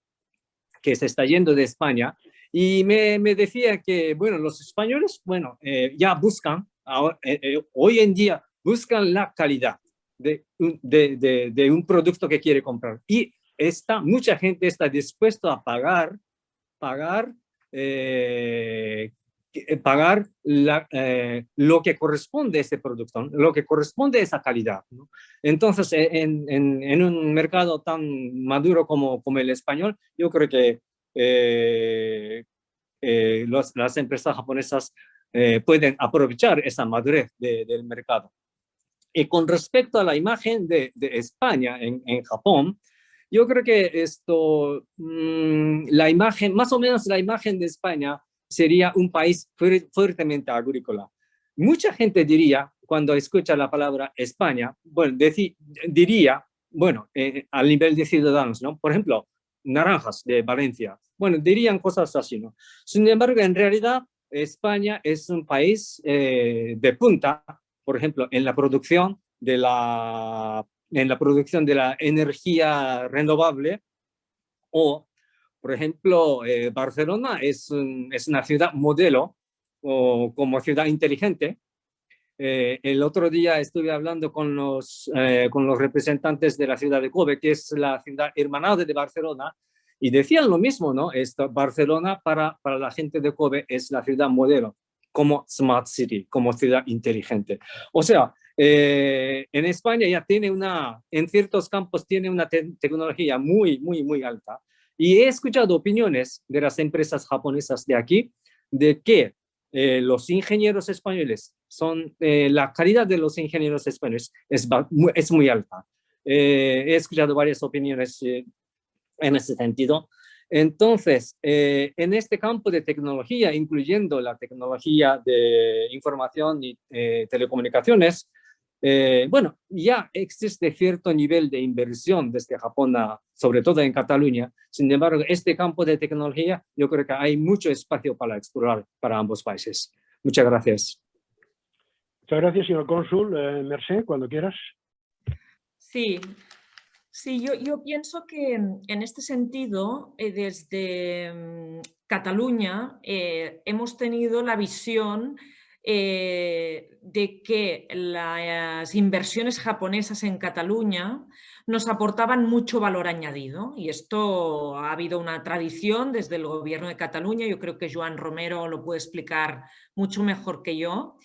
S2: que se está yendo de España y me decía que, bueno, los españoles, bueno, ya buscan, hoy en día, buscan la calidad de un producto que quiere comprar. Y mucha gente está dispuesta a pagar lo que corresponde a ese producto, ¿no? Lo que corresponde a esa calidad, ¿no? Entonces, en un mercado tan maduro como el español, yo creo que las empresas japonesas pueden aprovechar esa madurez del mercado. Y con respecto a la imagen de España en Japón, yo creo que la imagen, más o menos la imagen de España sería un país fuertemente agrícola. Mucha gente diría, cuando escucha la palabra España, bueno, diría, bueno, al nivel de ciudadanos, ¿no? Por ejemplo, naranjas de Valencia. Bueno, dirían cosas así, ¿no? Sin embargo, en realidad, España es un país de punta, por ejemplo, en la producción de la energía renovable, o, por ejemplo, Barcelona es una ciudad modelo o como ciudad inteligente. El otro día estuve hablando con los representantes de la ciudad de Kobe, que es la ciudad hermanada de Barcelona, y decían lo mismo, ¿no? Barcelona para la gente de Kobe es la ciudad modelo, como Smart City, como ciudad inteligente. O sea, en España ya en ciertos campos tiene una tecnología muy, muy, muy alta. Y he escuchado opiniones de las empresas japonesas de aquí, de que los ingenieros españoles la calidad de los ingenieros españoles es muy alta. He escuchado varias opiniones en ese sentido. Entonces, en este campo de tecnología, incluyendo la tecnología de información y telecomunicaciones, bueno, ya existe cierto nivel de inversión desde Japón, sobre todo en Cataluña. Sin embargo, este campo de tecnología, yo creo que hay mucho espacio para explorar para ambos países. Muchas gracias.
S1: Muchas gracias, señor cónsul. Mercè, cuando quieras.
S6: Sí, yo pienso que en este sentido, desde Cataluña, hemos tenido la visión de que las inversiones japonesas en Cataluña nos aportaban mucho valor añadido, y esto ha habido una tradición desde el gobierno de Cataluña. Yo creo que Joan Romero lo puede explicar mucho mejor que yo.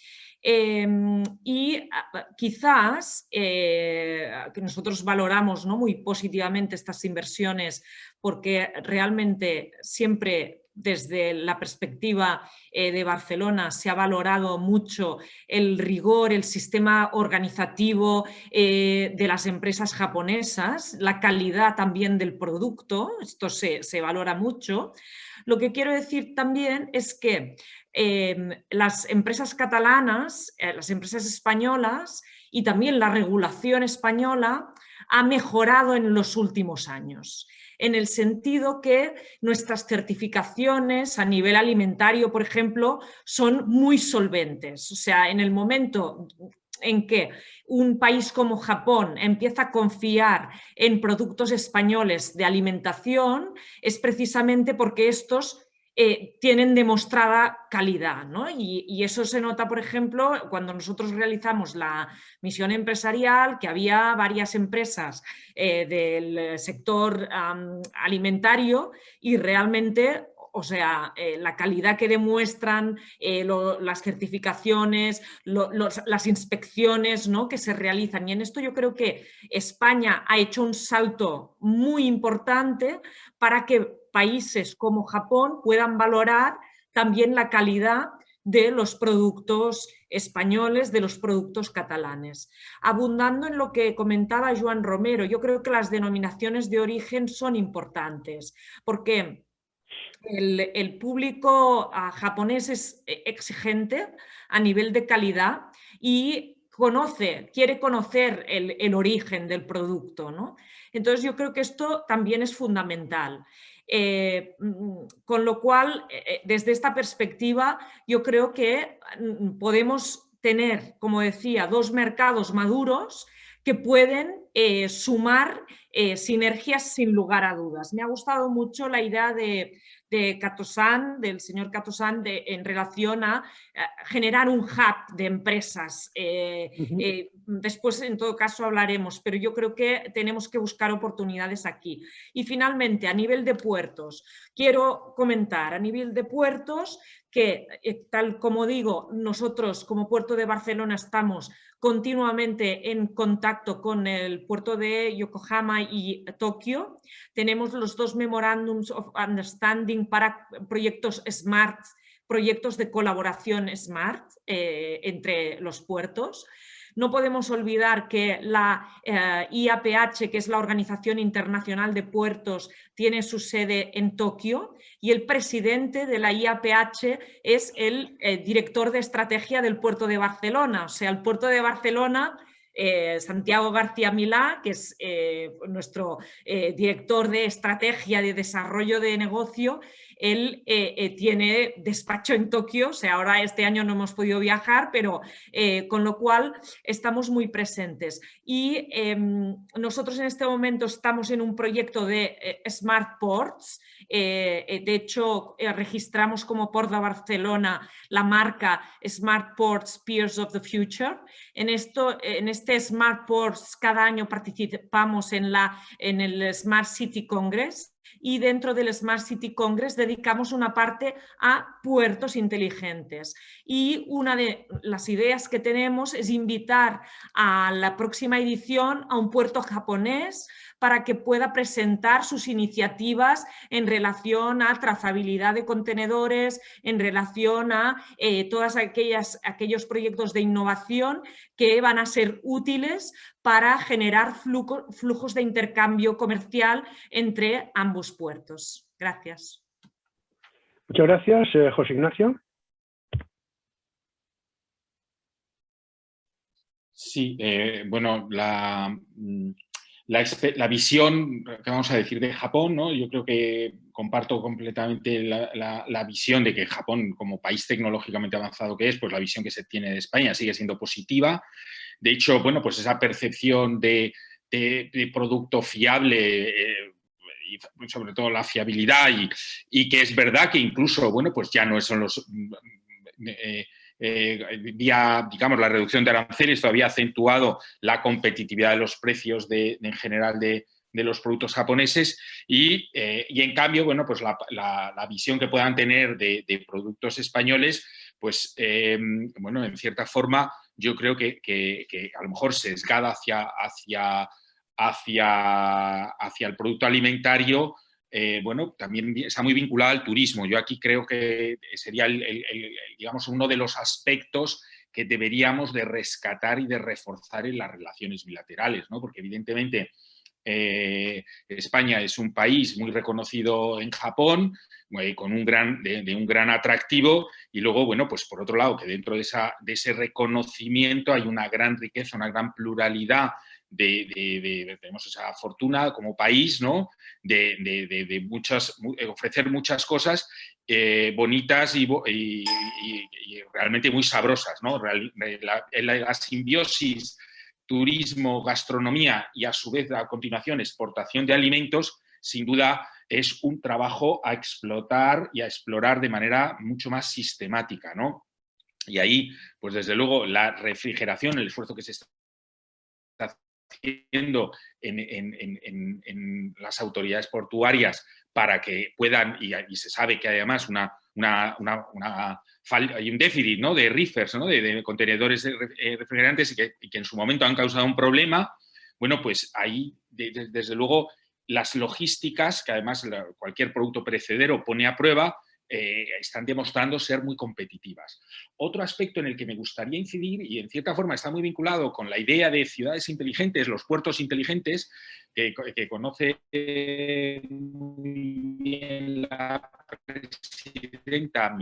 S6: Y quizás que nosotros valoramos, ¿no?, muy positivamente estas inversiones, porque realmente siempre desde la perspectiva de Barcelona se ha valorado mucho el rigor, el sistema organizativo de las empresas japonesas, la calidad también del producto. Esto se valora mucho. Lo que quiero decir también es que las empresas catalanas, las empresas españolas y también la regulación española ha mejorado en los últimos años, en el sentido que nuestras certificaciones a nivel alimentario, por ejemplo, son muy solventes. O sea, en el momento en que un país como Japón empieza a confiar en productos españoles de alimentación, es precisamente porque estos tienen demostrada calidad, ¿no? Y eso se nota, por ejemplo, cuando nosotros realizamos la misión empresarial, que había varias empresas del sector alimentario, y realmente, o sea, la calidad que demuestran, las certificaciones, las inspecciones, ¿no?, que se realizan. Y en esto yo creo que España ha hecho un salto muy importante para que países como Japón puedan valorar también la calidad de los productos españoles, de los productos catalanes. Abundando en lo que comentaba Joan Romero, yo creo que las denominaciones de origen son importantes, porque El público japonés es exigente a nivel de calidad y quiere conocer el origen del producto, ¿no? Entonces yo creo que esto también es fundamental. Con lo cual, desde esta perspectiva, yo creo que podemos tener, como decía, dos mercados maduros que pueden sumar sinergias sin lugar a dudas. Me ha gustado mucho la idea de Kato-san, del señor Kato-san, en relación a generar un hub de empresas. Después, en todo caso, hablaremos, pero yo creo que tenemos que buscar oportunidades aquí. Y finalmente, a nivel de puertos, quiero comentar a nivel de puertos que, tal como digo, nosotros como Puerto de Barcelona estamos continuamente en contacto con el puerto de Yokohama y Tokio. Tenemos los dos Memorandums of Understanding para proyectos SMART, proyectos de colaboración SMART entre los puertos. No podemos olvidar que la IAPH, que es la Organización Internacional de Puertos, tiene su sede en Tokio y el presidente de la IAPH es el director de estrategia del Puerto de Barcelona. O sea, el Puerto de Barcelona, Santiago García Milá, que es nuestro director de estrategia de desarrollo de negocio, él tiene despacho en Tokio, o sea, ahora este año no hemos podido viajar, pero con lo cual estamos muy presentes. Y nosotros en este momento estamos en un proyecto de Smart Ports. De hecho, registramos como Port de Barcelona la marca Smart Ports Peers of the Future. En este Smart Ports cada año participamos en el Smart City Congress. Y dentro del Smart City Congress dedicamos una parte a puertos inteligentes. Y una de las ideas que tenemos es invitar a la próxima edición a un puerto japonés para que pueda presentar sus iniciativas en relación a trazabilidad de contenedores, en relación a todos aquellos proyectos de innovación que van a ser útiles para generar flujos de intercambio comercial entre ambos puertos. Gracias.
S1: Muchas gracias, José Ignacio.
S4: Sí, bueno, la visión, que vamos a decir, de Japón, ¿no? Yo creo que comparto completamente la visión de que Japón, como país tecnológicamente avanzado que es, pues la visión que se tiene de España sigue siendo positiva. De hecho, bueno, pues esa percepción de producto fiable, y sobre todo la fiabilidad, y que es verdad que incluso, bueno, pues ya no son los... digamos, la reducción de aranceles todavía ha acentuado la competitividad de los precios en general de los productos japoneses y en cambio, bueno, pues la visión que puedan tener de productos españoles, pues, bueno, en cierta forma yo creo que a lo mejor sesgada hacia el producto alimentario, bueno, también está muy vinculada al turismo. Yo aquí creo que sería, digamos, uno de los aspectos que deberíamos de rescatar y de reforzar en las relaciones bilaterales, ¿no? Porque evidentemente España es un país muy reconocido en Japón, con un gran atractivo, y luego, bueno, pues por otro lado, que dentro de ese reconocimiento hay una gran riqueza, una gran pluralidad tenemos esa fortuna como país, ¿no? de ofrecer muchas cosas bonitas y realmente muy sabrosas, ¿no? La simbiosis turismo, gastronomía y a su vez a continuación exportación de alimentos, sin duda es un trabajo a explotar y a explorar de manera mucho más sistemática, ¿no? Y ahí, pues desde luego, la refrigeración, el esfuerzo que se está haciendo en las autoridades portuarias para que puedan, y se sabe que además hay un déficit, ¿no? De reefers, ¿no? de contenedores refrigerantes y que en su momento han causado un problema, bueno, pues ahí desde luego las logísticas, que además cualquier producto perecedero pone a prueba, están demostrando ser muy competitivas. Otro aspecto en el que me gustaría incidir, y en cierta forma está muy vinculado con la idea de ciudades inteligentes, los puertos inteligentes, que conoce muy bien la presidenta,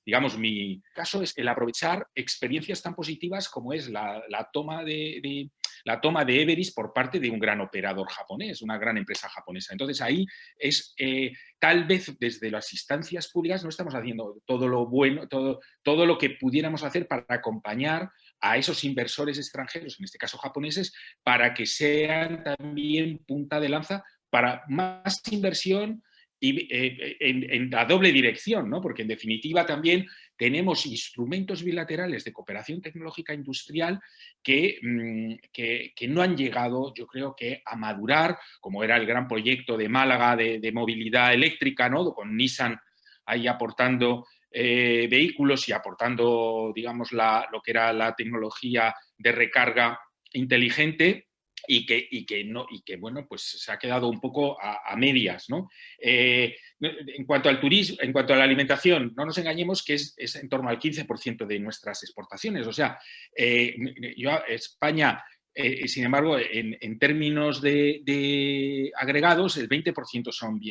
S4: digamos, mi caso es el aprovechar experiencias tan positivas como es la toma de Everest por parte de un gran operador japonés, una gran empresa japonesa. Entonces ahí es, tal vez desde las instancias públicas no estamos haciendo todo lo bueno, todo lo que pudiéramos hacer para acompañar a esos inversores extranjeros, en este caso japoneses, para que sean también punta de lanza para más inversión y en la doble dirección, ¿no? Porque en definitiva también tenemos instrumentos bilaterales de cooperación tecnológica industrial que no han llegado, yo creo que a madurar, como era el gran proyecto de Málaga de movilidad eléctrica, ¿no? Con Nissan ahí aportando vehículos y aportando, digamos, lo que era la tecnología de recarga inteligente. Y que bueno, pues se ha quedado un poco a medias, ¿no? En cuanto al turismo, en cuanto a la alimentación, no nos engañemos que es en torno al 15% de nuestras exportaciones. O sea, España, sin embargo, en términos de agregados, el 20% son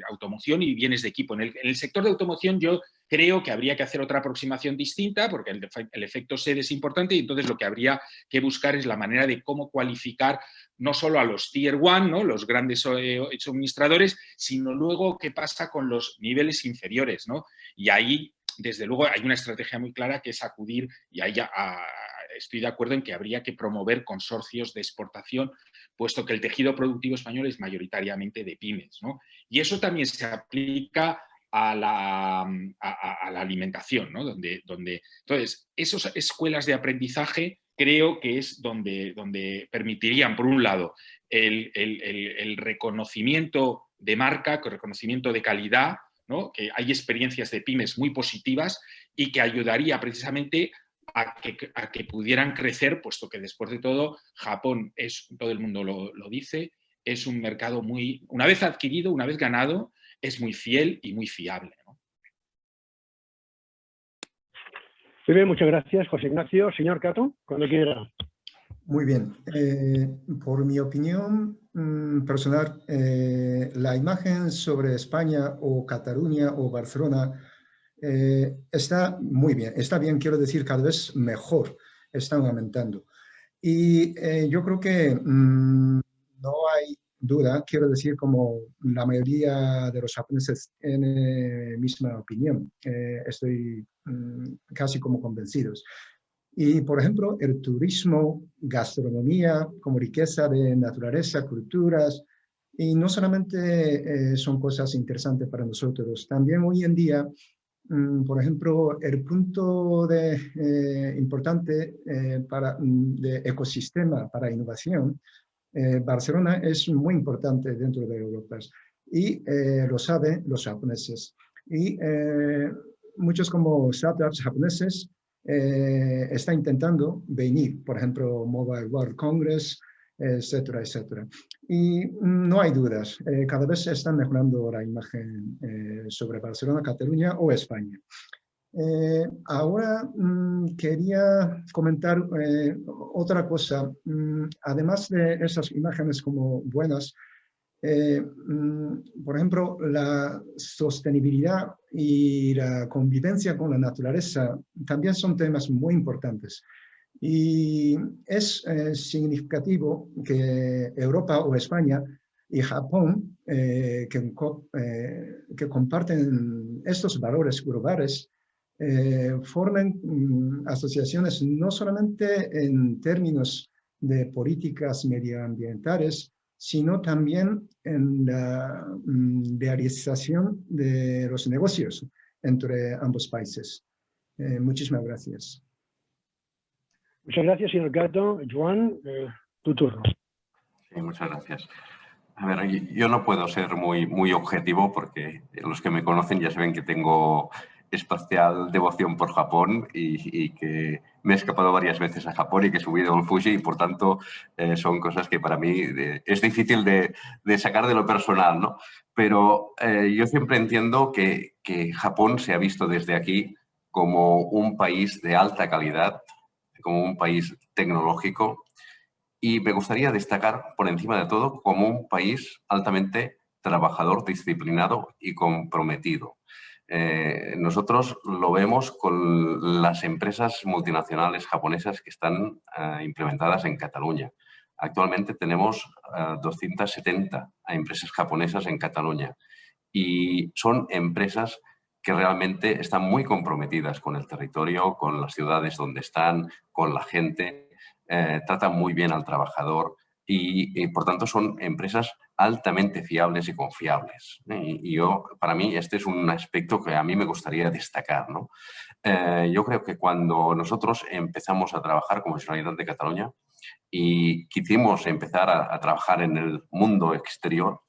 S4: automoción y bienes de equipo. En el sector de automoción yo creo que habría que hacer otra aproximación distinta porque el efecto sede es importante y entonces lo que habría que buscar es la manera de cómo cualificar no solo a los Tier 1, ¿no? Los grandes suministradores, sino luego qué pasa con los niveles inferiores, ¿no? Y ahí, desde luego, hay una estrategia muy clara que es acudir, y ahí estoy de acuerdo en que habría que promover consorcios de exportación, puesto que el tejido productivo español es mayoritariamente de pymes, ¿no? Y eso también se aplica a la alimentación, ¿no? Entonces, esas escuelas de aprendizaje creo que es donde permitirían, por un lado, el reconocimiento de marca, el reconocimiento de calidad, ¿no? Que hay experiencias de pymes muy positivas y que ayudaría precisamente a que pudieran crecer, puesto que después de todo, Japón todo el mundo lo dice, es un mercado muy, una vez adquirido, una vez ganado, es muy fiel y muy fiable, ¿no?
S1: Muy bien, muchas gracias, José Ignacio. Señor Cato, cuando quiera.
S3: Muy bien. Por mi opinión personal, la imagen sobre España o Cataluña o Barcelona está muy bien. Está bien, quiero decir, cada vez mejor. Están aumentando. Y yo creo que no hay duda, quiero decir, como la mayoría de los japoneses tienen misma opinión. Estoy casi como convencidos. Y, por ejemplo, el turismo, gastronomía, como riqueza de naturaleza, culturas, y no solamente son cosas interesantes para nosotros, también hoy en día, por ejemplo, el punto importante de ecosistema para innovación, Barcelona es muy importante dentro de Europa y lo saben los japoneses. Y muchos como startups japoneses están intentando venir, por ejemplo, Mobile World Congress, etcétera, etcétera. Y no hay dudas, cada vez se está mejorando la imagen sobre Barcelona, Cataluña o España. Ahora quería comentar otra cosa. Además de esas imágenes como buenas, por ejemplo, la sostenibilidad y la convivencia con la naturaleza también son temas muy importantes. Y es significativo que Europa o España y Japón, que comparten estos valores globales, formen asociaciones no solamente en términos de políticas medioambientales, sino también en la realización de los negocios entre ambos países. Muchísimas gracias.
S1: Muchas gracias, señor Cato. Joan, tu turno.
S5: Sí, muchas gracias. A ver, yo no puedo ser muy objetivo porque los que me conocen ya saben que tengo especial devoción por Japón y que me he escapado varias veces a Japón y que he subido el Fuji y por tanto son cosas que para mí es difícil de sacar de lo personal, ¿no? Pero yo siempre entiendo que Japón se ha visto desde aquí como un país de alta calidad, como un país tecnológico y me gustaría destacar por encima de todo como un país altamente trabajador, disciplinado y comprometido. Nosotros lo vemos con las empresas multinacionales japonesas que están implementadas en Cataluña. Actualmente tenemos 270 empresas japonesas en Cataluña y son empresas que realmente están muy comprometidas con el territorio, con las ciudades donde están, con la gente, tratan muy bien al trabajador y por tanto son empresas altamente fiables y confiables. Y para mí este es un aspecto que a mí me gustaría destacar, ¿no? Yo creo que cuando nosotros empezamos a trabajar como Generalitat de Cataluña y quisimos empezar a trabajar en el mundo exterior,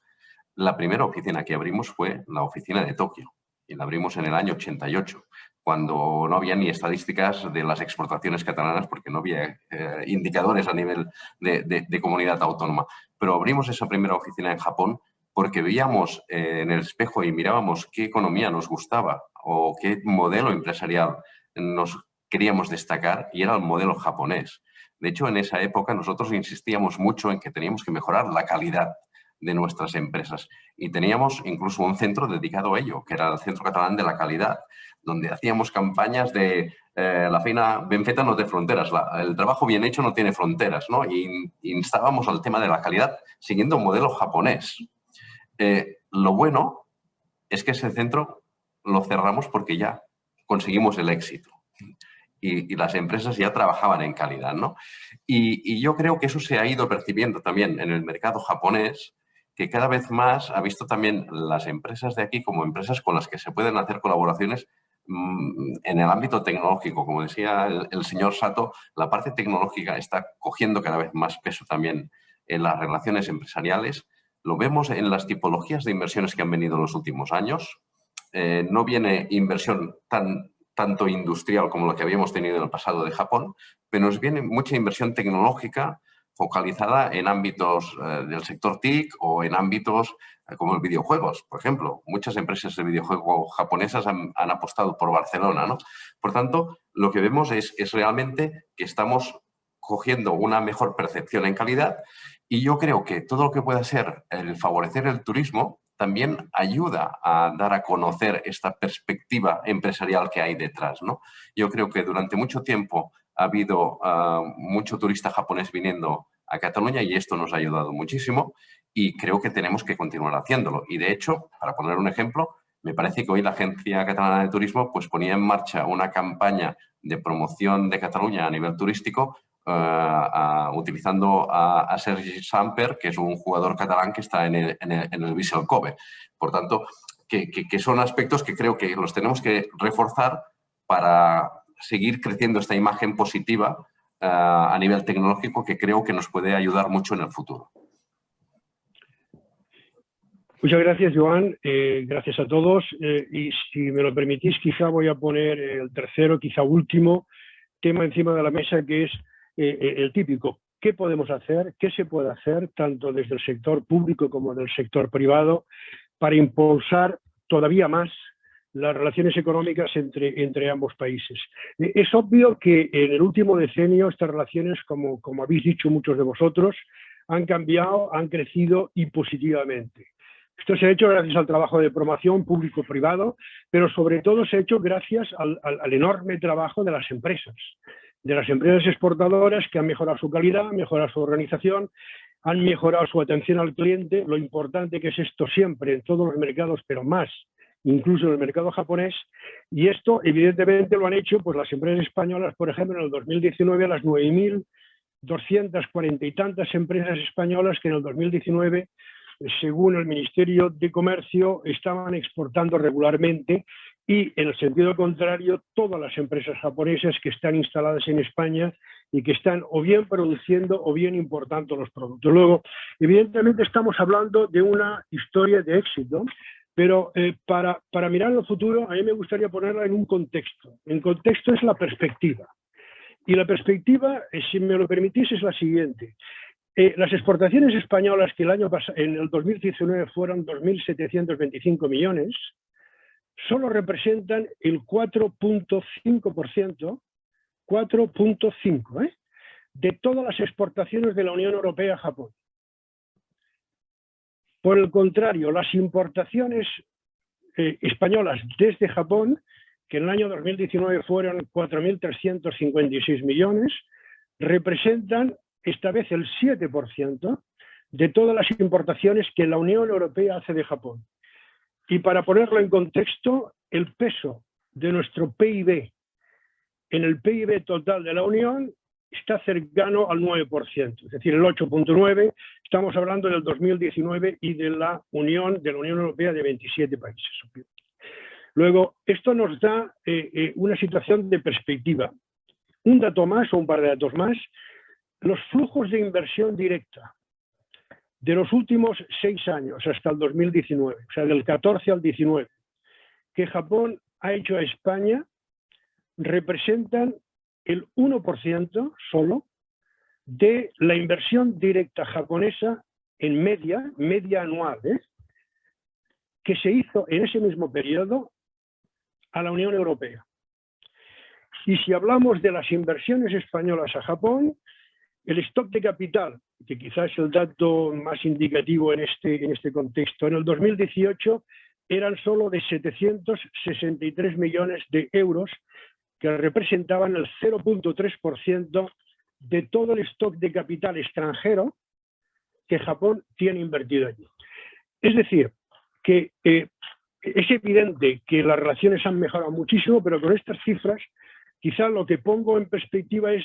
S5: la primera oficina que abrimos fue la oficina de Tokio y la abrimos en el año 88, cuando no había ni estadísticas de las exportaciones catalanas porque no había indicadores a nivel de comunidad autónoma. Pero abrimos esa primera oficina en Japón porque veíamos en el espejo y mirábamos qué economía nos gustaba o qué modelo empresarial nos queríamos destacar y era el modelo japonés. De hecho, en esa época nosotros insistíamos mucho en que teníamos que mejorar la calidad de nuestras empresas. Y teníamos incluso un centro dedicado a ello, que era el Centro Catalán de la Calidad, donde hacíamos campañas de la feina ben feta no té fronteras, el trabajo bien hecho no tiene fronteras, ¿no? Y instábamos al tema de la calidad siguiendo un modelo japonés. Lo bueno es que ese centro lo cerramos porque ya conseguimos el éxito. Y las empresas ya trabajaban en calidad, ¿no? Y yo creo que eso se ha ido percibiendo también en el mercado japonés, que cada vez más ha visto también las empresas de aquí como empresas con las que se pueden hacer colaboraciones en el ámbito tecnológico. Como decía el señor Sato, la parte tecnológica está cogiendo cada vez más peso también en las relaciones empresariales. Lo vemos en las tipologías de inversiones que han venido en los últimos años. No viene inversión tanto industrial como la que habíamos tenido en el pasado de Japón, pero nos viene mucha inversión tecnológica focalizada en ámbitos del sector TIC o en ámbitos como el videojuegos, por ejemplo. Muchas empresas de videojuegos japonesas han apostado por Barcelona, ¿no? Por tanto, lo que vemos es realmente que estamos cogiendo una mejor percepción en calidad y yo creo que todo lo que pueda ser el favorecer el turismo también ayuda a dar a conocer esta perspectiva empresarial que hay detrás, ¿no? Yo creo que durante mucho tiempo ha habido mucho turista japonés viniendo a Cataluña y esto nos ha ayudado muchísimo y creo que tenemos que continuar haciéndolo. Y de hecho, para poner un ejemplo, me parece que hoy la Agencia Catalana de Turismo pues, ponía en marcha una campaña de promoción de Cataluña a nivel turístico utilizando a Sergi Samper, que es un jugador catalán que está en el Vissel Kobe. Por tanto, que son aspectos que creo que los tenemos que reforzar para seguir creciendo esta imagen positiva a nivel tecnológico que creo que nos puede ayudar mucho en el futuro.
S1: Muchas gracias, Joan. Gracias a todos. Y si me lo permitís, quizá voy a poner el tercero, quizá último tema encima de la mesa, que es el típico. ¿Qué podemos hacer? ¿Qué se puede hacer tanto desde el sector público como del sector privado para impulsar todavía más las relaciones económicas entre ambos países? Es obvio que en el último decenio estas relaciones, como habéis dicho muchos de vosotros, han cambiado, han crecido y positivamente. Esto se ha hecho gracias al trabajo de promoción público-privado, pero sobre todo se ha hecho gracias al enorme trabajo de las empresas exportadoras que han mejorado su calidad, han mejorado su organización, han mejorado su atención al cliente, lo importante que es esto siempre en todos los mercados, pero más incluso en el mercado japonés, y esto evidentemente lo han hecho pues las empresas españolas, por ejemplo, en el 2019 a las 9.240 y tantas empresas españolas que en el 2019, según el Ministerio de Comercio, estaban exportando regularmente, y en el sentido contrario, todas las empresas japonesas que están instaladas en España y que están o bien produciendo o bien importando los productos. Luego, evidentemente estamos hablando de una historia de éxito, Pero para mirar al futuro, a mí me gustaría ponerla en un contexto. El contexto es la perspectiva. Y la perspectiva, si me lo permitís, es la siguiente. Las exportaciones españolas, que el año pasado, en el 2019 fueron 2.725 millones, solo representan el 4.5%, 4.5%, de todas las exportaciones de la Unión Europea a Japón. Por el contrario, las importaciones españolas desde Japón, que en el año 2019 fueron 4.356 millones, representan esta vez el 7% de todas las importaciones que la Unión Europea hace de Japón. Y para ponerlo en contexto, el peso de nuestro PIB en el PIB total de la Unión está cercano al 9%, es decir, el 8.9%, estamos hablando del 2019 y de la Unión Europea de 27 países. Luego, esto nos da una situación de perspectiva. Un dato más o un par de datos más, los flujos de inversión directa de los últimos 6 años hasta el 2019, o sea, del 14 al 19, que Japón ha hecho a España, representan el 1% solo de la inversión directa japonesa en media anual, que se hizo en ese mismo periodo a la Unión Europea. Y si hablamos de las inversiones españolas a Japón, el stock de capital, que quizás es el dato más indicativo en este contexto, en el 2018 eran solo de 763 millones de euros, que representaban el 0.3% de todo el stock de capital extranjero que Japón tiene invertido allí. Es decir, que es evidente que las relaciones han mejorado muchísimo, pero con estas cifras quizá lo que pongo en perspectiva es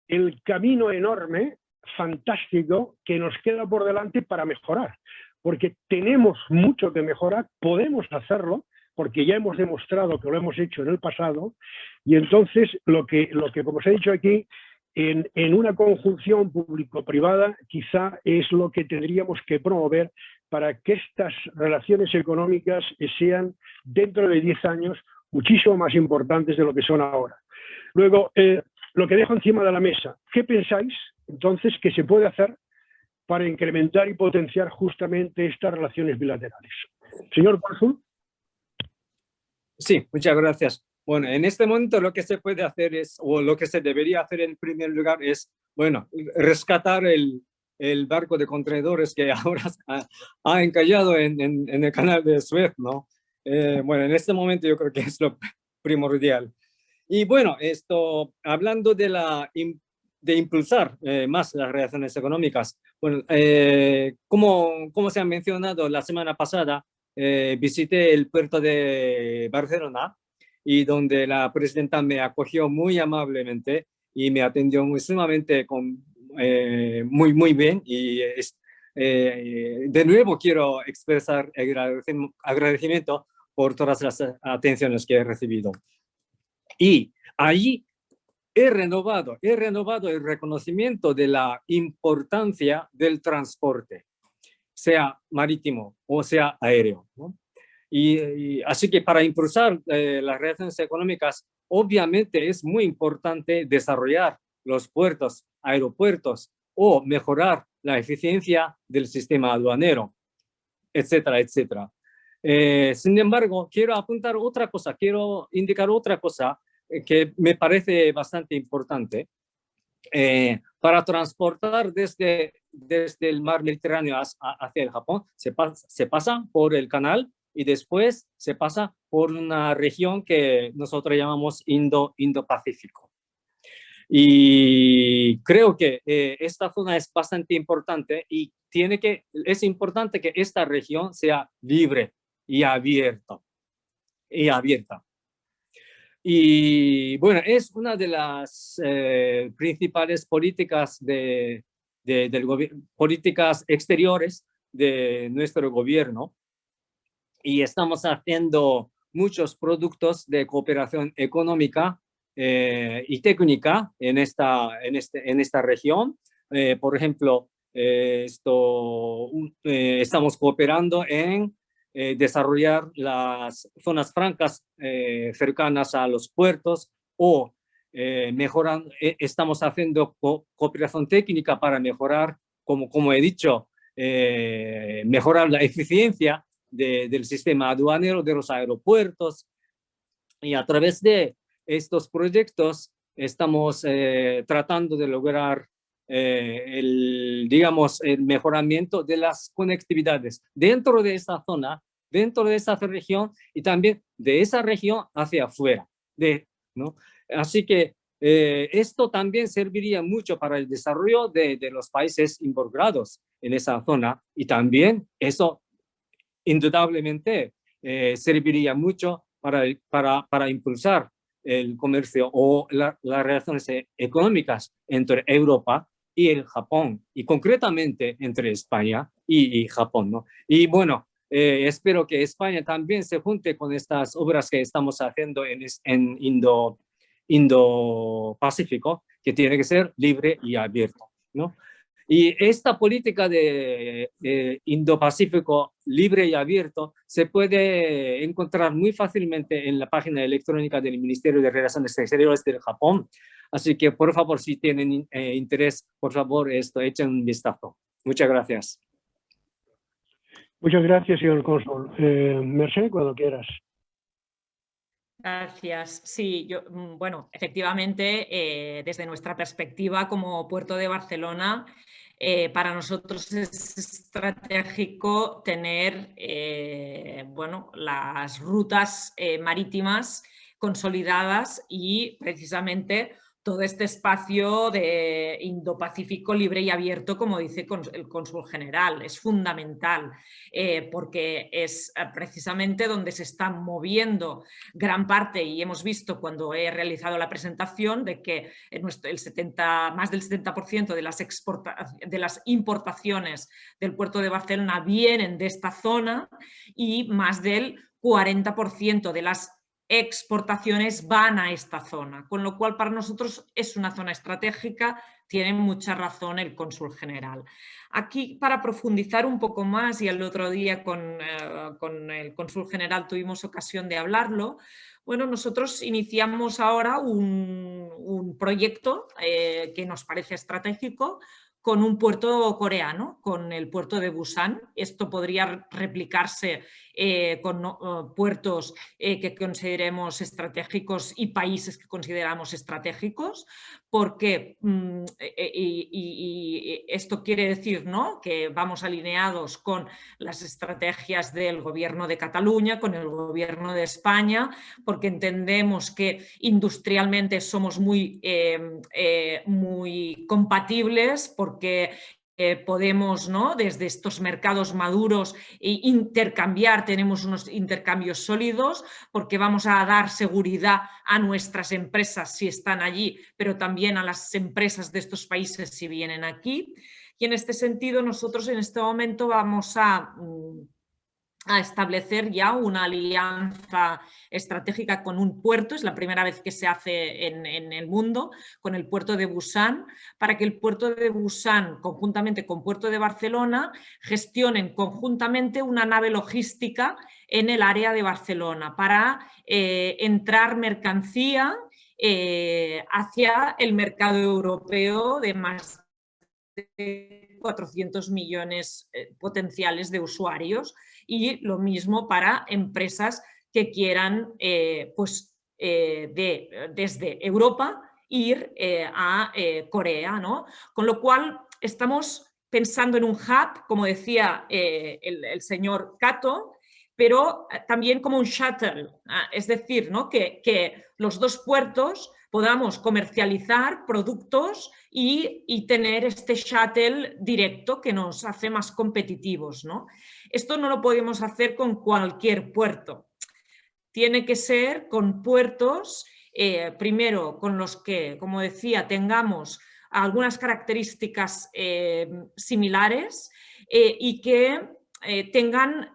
S1: el camino enorme, fantástico, que nos queda por delante para mejorar. Porque tenemos mucho que mejorar, podemos hacerlo, porque ya hemos demostrado que lo hemos hecho en el pasado, y entonces lo que como os he dicho aquí, en una conjunción público-privada, quizá es lo que tendríamos que promover para que estas relaciones económicas sean, dentro de 10 años, muchísimo más importantes de lo que son ahora. Luego, lo que dejo encima de la mesa, ¿qué pensáis entonces que se puede hacer para incrementar y potenciar justamente estas relaciones bilaterales? Señor cónsul.
S2: Sí, muchas gracias. Bueno, en este momento lo que se puede hacer es, o lo que se debería hacer en primer lugar es, bueno, rescatar el barco de contenedores que ahora ha encallado en el canal de Suez, ¿no? Bueno, en este momento yo creo que es lo primordial. Y bueno, hablando de impulsar más las relaciones económicas, bueno, como se ha mencionado la semana pasada, visité el puerto de Barcelona y donde la presidenta me acogió muy amablemente y me atendió sumamente muy bien. Y de nuevo quiero expresar agradecimiento por todas las atenciones que he recibido. Y allí he renovado el reconocimiento de la importancia del transporte, sea marítimo o sea aéreo, ¿no? Y así que para impulsar las relaciones económicas, obviamente es muy importante desarrollar los puertos, aeropuertos o mejorar la eficiencia del sistema aduanero, etcétera, etcétera. Sin embargo, quiero apuntar otra cosa, quiero indicar otra cosa que me parece bastante importante. Para transportar desde el mar Mediterráneo hacia el Japón, se pasa por el canal y después se pasa por una región que nosotros llamamos Indo-Pacífico. Y creo que esta zona es bastante importante y es importante que esta región sea libre y abierta. Y bueno, es una de las principales políticas políticas exteriores de nuestro gobierno, y estamos haciendo muchos productos de cooperación económica y técnica en esta región. Por ejemplo, estamos cooperando en desarrollar las zonas francas cercanas a los puertos o estamos haciendo cooperación técnica para mejorar, como he dicho, mejorar la eficiencia del sistema aduanero de los aeropuertos. Y a través de estos proyectos estamos tratando de lograr el mejoramiento de las conectividades dentro de esa zona, dentro de esa región y también de esa región hacia afuera, ¿no? Así que esto también serviría mucho para el desarrollo de los países involucrados en esa zona, y también eso indudablemente serviría mucho para impulsar el comercio o las relaciones económicas entre Europa y el Japón, y concretamente entre España y Japón, ¿no? Y bueno, espero que España también se junte con estas obras que estamos haciendo en Indo-Pacífico, que tiene que ser libre y abierto, ¿no? Y esta política de Indo-Pacífico libre y abierto se puede encontrar muy fácilmente en la página electrónica del Ministerio de Relaciones Exteriores del Japón. Así que, por favor, si tienen interés, por favor, echen un vistazo. Muchas gracias.
S1: Muchas gracias, señor cónsul. Mercè, cuando quieras.
S6: Gracias. Sí, bueno, efectivamente, desde nuestra perspectiva como Puerto de Barcelona, para nosotros es estratégico tener bueno, las rutas marítimas consolidadas y precisamente todo este espacio de Indo-Pacífico libre y abierto, como dice el cónsul general, es fundamental porque es precisamente donde se está moviendo gran parte, y hemos visto cuando he realizado la presentación de que más del 70% de las importaciones del puerto de Barcelona vienen de esta zona y más del 40% de las exportaciones van a esta zona, con lo cual para nosotros es una zona estratégica, tiene mucha razón el cónsul general. Aquí, para profundizar un poco más, y el otro día con el cónsul general tuvimos ocasión de hablarlo, bueno, nosotros iniciamos ahora un proyecto que nos parece estratégico con un puerto coreano, con el puerto de Busan. Esto podría replicarse con puertos que consideremos estratégicos y países que consideramos estratégicos, porque y esto quiere decir, ¿no?, que vamos alineados con las estrategias del Gobierno de Cataluña, con el Gobierno de España, porque entendemos que industrialmente somos muy compatibles, porque podemos, ¿no?, desde estos mercados maduros intercambiar, tenemos unos intercambios sólidos, porque vamos a dar seguridad a nuestras empresas si están allí, pero también a las empresas de estos países si vienen aquí. Y en este sentido nosotros en este momento vamos a establecer ya una alianza estratégica con un puerto, es la primera vez que se hace en el mundo, con el puerto de Busan, para que el puerto de Busan, conjuntamente con Puerto de Barcelona, gestionen conjuntamente una nave logística en el área de Barcelona para entrar mercancía hacia el mercado europeo de más de 400 millones potenciales de usuarios, y lo mismo para empresas que quieran desde Europa ir a Corea, ¿no? Con lo cual estamos pensando en un hub, como decía el señor Kato, pero también como un shuttle, es decir, ¿no?, que los dos puertos podamos comercializar productos y tener este shuttle directo que nos hace más competitivos, ¿no? Esto no lo podemos hacer con cualquier puerto. Tiene que ser con puertos, primero, con los que, como decía, tengamos algunas características similares y que tengan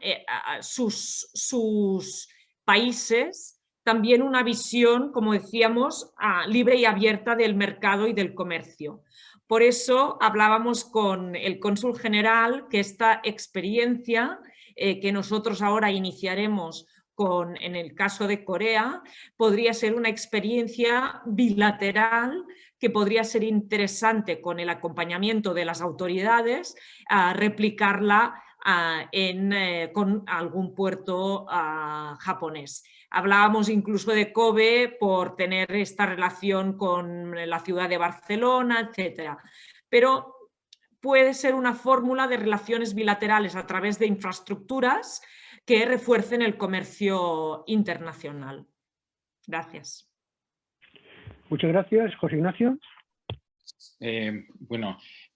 S6: sus países también una visión, como decíamos, libre y abierta del mercado y del comercio. Por eso hablábamos con el cónsul general que esta experiencia que nosotros ahora iniciaremos en el caso de Corea, podría ser una experiencia bilateral que podría ser interesante con el acompañamiento de las autoridades, replicarla con algún puerto japonés. Hablábamos incluso de Kobe por tener esta relación con la ciudad de Barcelona, etc. Pero puede ser una fórmula de relaciones bilaterales a través de infraestructuras que refuercen el comercio internacional. Gracias.
S1: Muchas gracias. José Ignacio.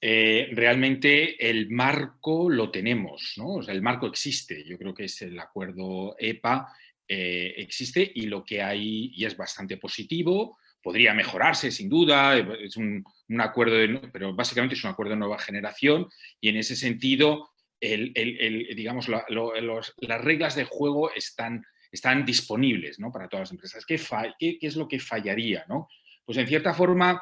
S4: Realmente el marco lo tenemos, ¿no? O sea, el marco existe. Yo creo que es el acuerdo EPA, existe, y lo que hay y es bastante positivo. Podría mejorarse, sin duda, es un acuerdo, pero básicamente es un acuerdo de nueva generación, y en ese sentido, digamos, las reglas de juego están disponibles, ¿no?, para todas las empresas. ¿Qué es lo que fallaría, ¿no? Pues en cierta forma,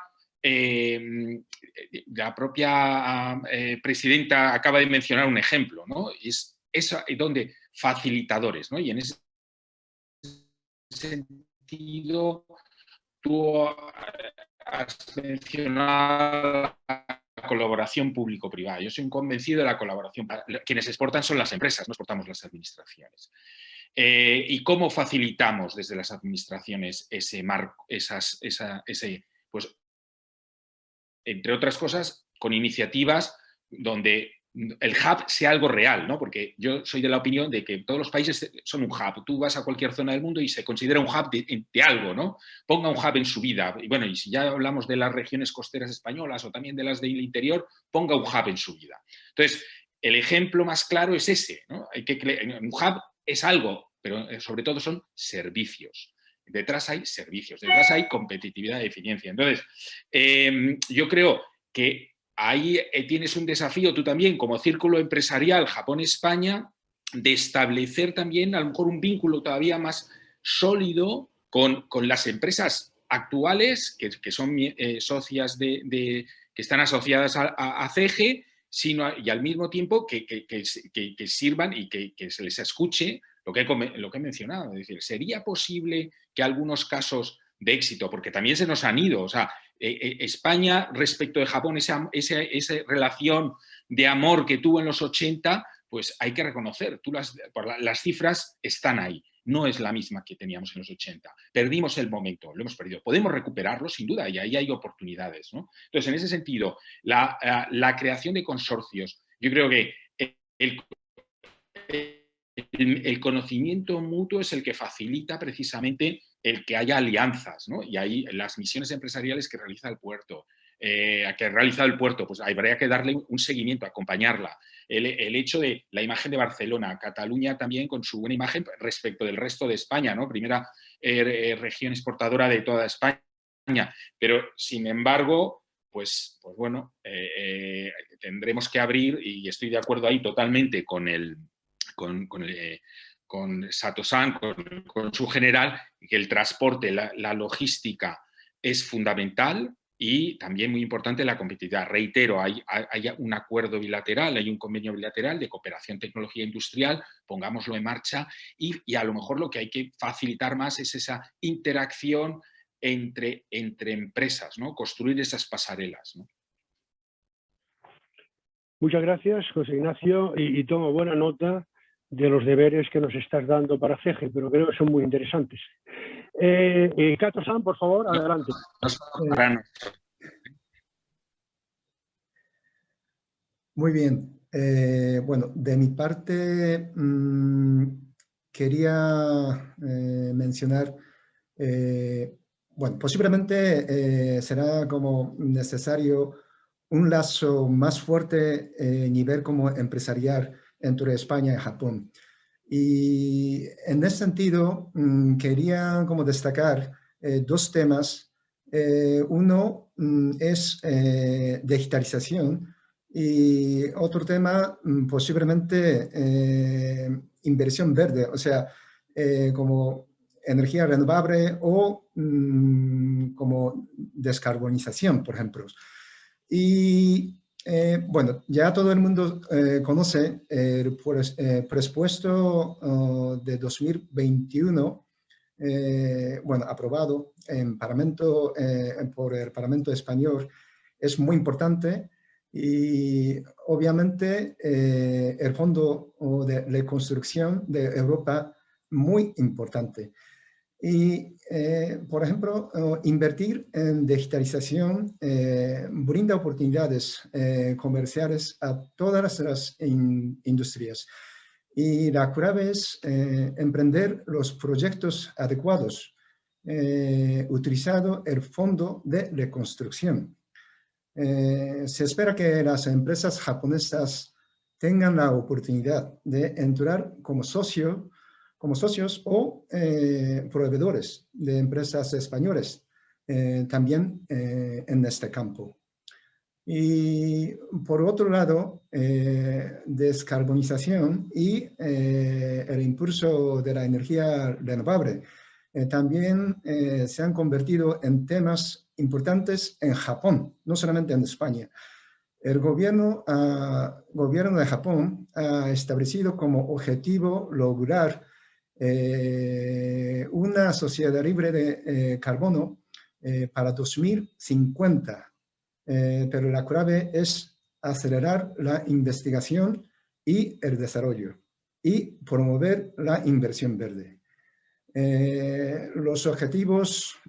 S4: la propia presidenta acaba de mencionar un ejemplo, ¿no? Es donde facilitadores, ¿no? Y en ese sentido, tú has mencionado la colaboración público-privada. Yo soy un convencido de la colaboración. Quienes exportan son las empresas, no exportamos las administraciones. ¿Y cómo facilitamos desde las administraciones ese marco, pues, entre otras cosas, con iniciativas donde el hub sea algo real, ¿no? Porque yo soy de la opinión de que todos los países son un hub. Tú vas a cualquier zona del mundo y se considera un hub de algo, ¿no? Ponga un hub en su vida. Y bueno, y si ya hablamos de las regiones costeras españolas o también de las del interior, ponga un hub en su vida. Entonces, el ejemplo más claro es ese, ¿no? Un hub es algo, pero sobre todo son servicios. Detrás hay servicios, detrás hay competitividad y eficiencia. Entonces, yo creo que ahí tienes un desafío tú también como círculo empresarial Japón-España de establecer también a lo mejor un vínculo todavía más sólido con las empresas actuales que son socias que están asociadas a CEGE, y al mismo tiempo que sirvan y que se les escuche lo que he mencionado. Es decir, ¿sería posible que algunos casos de éxito, porque también se nos han ido, o sea, España respecto de Japón, esa relación de amor que tuvo en los 80, pues hay que reconocer, las cifras están ahí, no es la misma que teníamos en los 80. Perdimos el momento, lo hemos perdido. Podemos recuperarlo, sin duda, y ahí hay oportunidades, ¿no? Entonces, en ese sentido, la creación de consorcios, yo creo que el conocimiento mutuo es el que facilita precisamente el que haya alianzas, ¿no? Y ahí las misiones empresariales que realiza el puerto, pues habría que darle un seguimiento, acompañarla. El hecho de la imagen de Barcelona, Cataluña también con su buena imagen respecto del resto de España, ¿no? Primera región exportadora de toda España. Pero, sin embargo, pues bueno, tendremos que abrir, y estoy de acuerdo ahí totalmente con Sato-san, con su general, que el transporte, la logística es fundamental, y también muy importante la competitividad. Reitero, hay un acuerdo bilateral, hay un convenio bilateral de cooperación tecnología industrial, pongámoslo en marcha, y a lo mejor lo que hay que facilitar más es esa interacción entre empresas, ¿no? Construir esas pasarelas, ¿no?
S1: Muchas gracias, José Ignacio, y tomo buena nota de los deberes que nos estás dando para CEGE, pero creo que son muy interesantes. Kato-san, por favor, adelante.
S3: Muy bien. Bueno, de mi parte, quería mencionar, bueno, posiblemente será como necesario un lazo más fuerte nivel como empresarial entre España y Japón. Y en ese sentido, quería como destacar dos temas. Uno es digitalización, y otro tema posiblemente inversión verde, o sea, como energía renovable o como descarbonización, por ejemplo. Y Bueno, ya todo el mundo conoce el presupuesto de 2021, bueno, aprobado en Parlamento, por el Parlamento español, es muy importante y obviamente el Fondo de Reconstrucción de Europa, muy importante. Y, por ejemplo, invertir en digitalización brinda oportunidades comerciales a todas las industrias. Y la clave es emprender los proyectos adecuados, utilizando el Fondo de Reconstrucción. Se espera que las empresas japonesas tengan la oportunidad de entrar como socios o proveedores de empresas españoles también en este campo. Y por otro lado, descarbonización y el impulso de la energía renovable también se han convertido en temas importantes en Japón, no solamente en España. El gobierno de Japón ha establecido como objetivo lograr una sociedad libre de carbono para 2050, pero la clave es acelerar la investigación y el desarrollo y promover la inversión verde. Los objetivos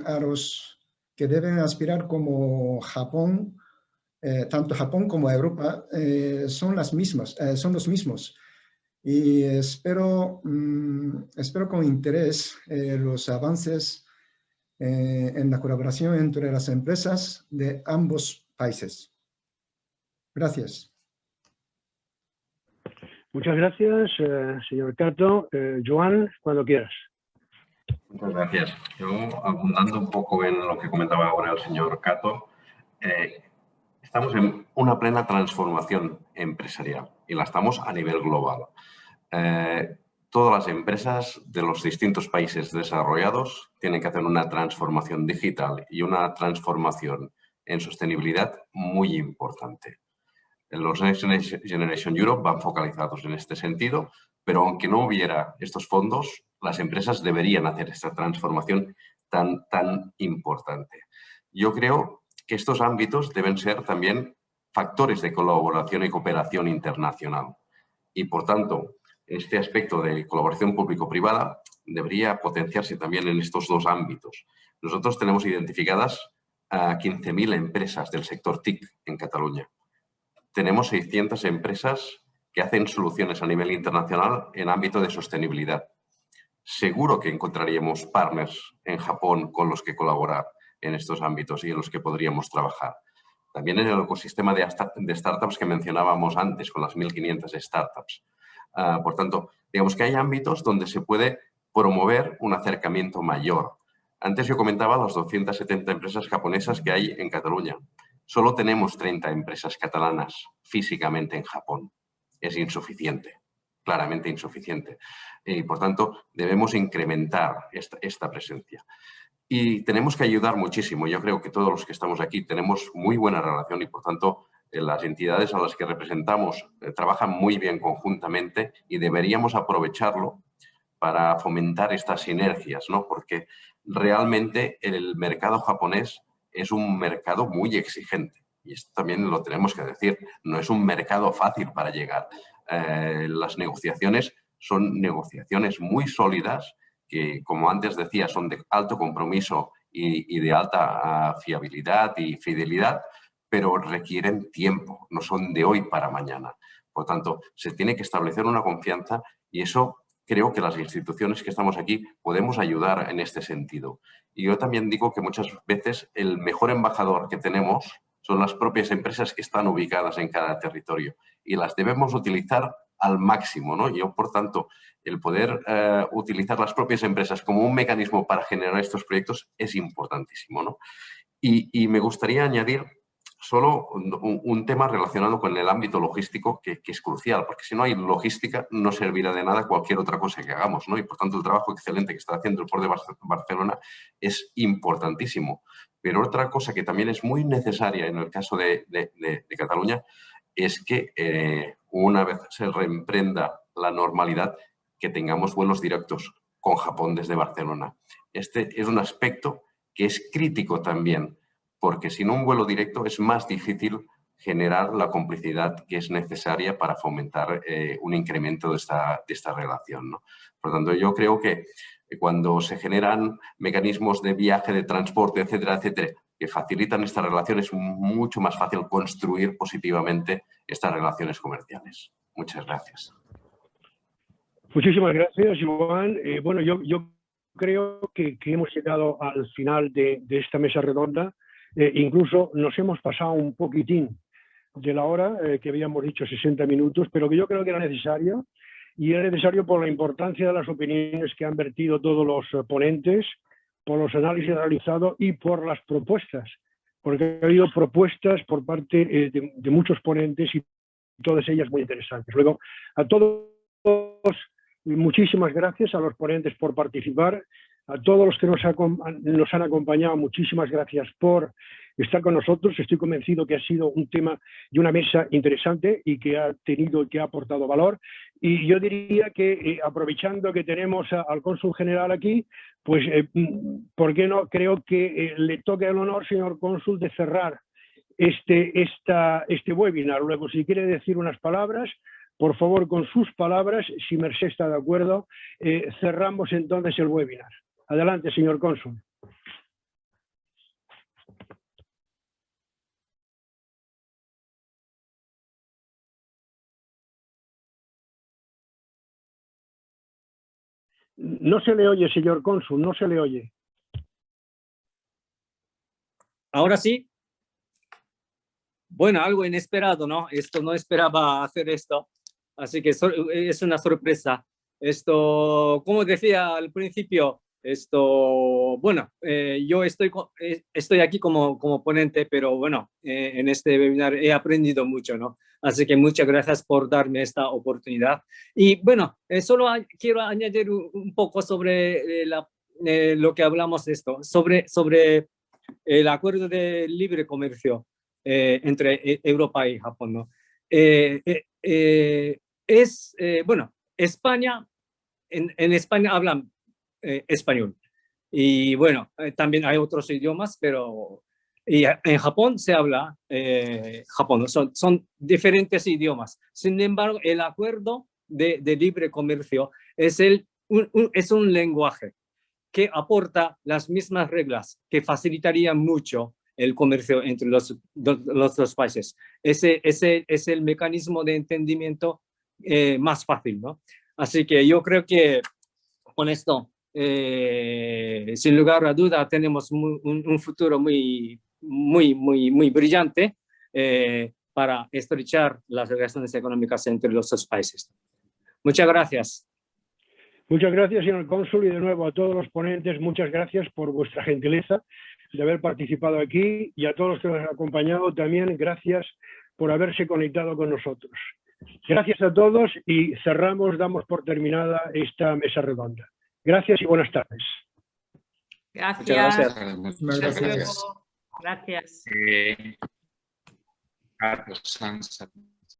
S3: a los que deben aspirar como Japón, tanto Japón como Europa, son los mismos. Y espero con interés los avances en la colaboración entre las empresas de ambos países. Gracias.
S1: Muchas gracias, señor Kato. Joan, cuando quieras.
S5: Muchas gracias. Yo, abundando un poco en lo que comentaba ahora el señor Kato, estamos en una plena transformación empresarial y la estamos a nivel global. Todas las empresas de los distintos países desarrollados tienen que hacer una transformación digital y una transformación en sostenibilidad muy importante. Los Next Generation Europe van focalizados en este sentido, pero aunque no hubiera estos fondos, las empresas deberían hacer esta transformación tan importante. Yo creo que estos ámbitos deben ser también factores de colaboración y cooperación internacional. Y, por tanto, este aspecto de colaboración público-privada debería potenciarse también en estos dos ámbitos. Nosotros tenemos identificadas a 15.000 empresas del sector TIC en Cataluña. Tenemos 600 empresas que hacen soluciones a nivel internacional en ámbito de sostenibilidad. Seguro que encontraríamos partners en Japón con los que colaborar en estos ámbitos y en los que podríamos trabajar. También en el ecosistema de startups que mencionábamos antes, con las 1.500 startups. Por tanto, digamos que hay ámbitos donde se puede promover un acercamiento mayor. Antes yo comentaba las 270 empresas japonesas que hay en Cataluña. Solo tenemos 30 empresas catalanas físicamente en Japón. Es insuficiente, claramente insuficiente. Y, por tanto, debemos incrementar esta presencia. Y tenemos que ayudar muchísimo. Yo creo que todos los que estamos aquí tenemos muy buena relación y, por tanto, las entidades a las que representamos trabajan muy bien conjuntamente y deberíamos aprovecharlo para fomentar estas sinergias, ¿no? Porque realmente el mercado japonés es un mercado muy exigente y esto también lo tenemos que decir. No es un mercado fácil para llegar. Las negociaciones son negociaciones muy sólidas que, como antes decía, son de alto compromiso y de alta fiabilidad y fidelidad, pero requieren tiempo, no son de hoy para mañana. Por tanto, se tiene que establecer una confianza y eso creo que las instituciones que estamos aquí podemos ayudar en este sentido. Y yo también digo que muchas veces el mejor embajador que tenemos son las propias empresas que están ubicadas en cada territorio y las debemos utilizar al máximo, ¿no? Yo, por tanto, el poder utilizar las propias empresas como un mecanismo para generar estos proyectos es importantísimo, ¿no? Y me gustaría añadir solo un tema relacionado con el ámbito logístico que es crucial, porque si no hay logística no servirá de nada cualquier otra cosa que hagamos, ¿no? Y por tanto el trabajo excelente que está haciendo el Port de Barcelona es importantísimo, Pero otra cosa que también es muy necesaria en el caso de Cataluña es que una vez se reemprenda la normalidad, que tengamos vuelos directos con Japón desde Barcelona. Este es un aspecto que es crítico también, porque sin un vuelo directo es más difícil generar la complicidad que es necesaria para fomentar un incremento de esta relación, ¿no? Por lo tanto, yo creo que cuando se generan mecanismos de viaje, de transporte, etcétera, etcétera, que facilitan estas relaciones, es mucho más fácil construir positivamente estas relaciones comerciales. Muchas gracias.
S1: Muchísimas gracias, Joan. Bueno, yo creo que hemos llegado al final de esta mesa redonda. Incluso nos hemos pasado un poquitín de la hora, que habíamos dicho 60 minutos, pero que yo creo que era necesario. Y era necesario por la importancia de las opiniones que han vertido todos los ponentes, por los análisis realizados y por las propuestas, porque ha habido propuestas por parte de muchos ponentes y todas ellas muy interesantes. Luego, a todos, muchísimas gracias a los ponentes por participar, a todos los que nos han acompañado, muchísimas gracias por estar con nosotros. Estoy convencido que ha sido un tema y una mesa interesante y que ha aportado valor. Y yo diría que aprovechando que tenemos al cónsul general aquí, pues ¿por qué no? Creo que le toca el honor, señor cónsul, de cerrar este webinar. Luego, si quiere decir unas palabras, por favor, con sus palabras, si Mercè está de acuerdo, cerramos entonces el webinar. Adelante, señor cónsul. No se le oye, señor cónsul, no se le oye.
S2: Ahora sí. Bueno, algo inesperado, ¿no? Esto no esperaba hacer esto, así que es una sorpresa. Esto, como decía al principio, bueno, yo estoy aquí como ponente, pero bueno, en este webinar he aprendido mucho, ¿no? Así que muchas gracias por darme esta oportunidad. Y bueno, solo quiero añadir un poco sobre lo que hablamos sobre el acuerdo de libre comercio entre Europa y Japón, ¿no? Bueno, España, en España hablan español. Y bueno, también hay otros idiomas, pero en Japón se habla Japón, son diferentes idiomas. Sin embargo, el acuerdo de libre comercio es un lenguaje que aporta las mismas reglas, que facilitarían mucho el comercio entre los dos países. Ese es el mecanismo de entendimiento más fácil, ¿no? Así que yo creo que con esto, sin lugar a duda, tenemos un futuro muy brillante para estrechar las relaciones económicas entre los dos países. Muchas gracias.
S1: Muchas gracias, señor cónsul, y de nuevo a todos los ponentes, muchas gracias por vuestra gentileza de haber participado aquí, y a todos los que nos han acompañado también, gracias por haberse conectado con nosotros. Gracias a todos y damos por terminada esta mesa redonda. Gracias y buenas tardes.
S6: Gracias.
S4: Muchas gracias.
S6: Gracias.
S4: Carlos Sanz.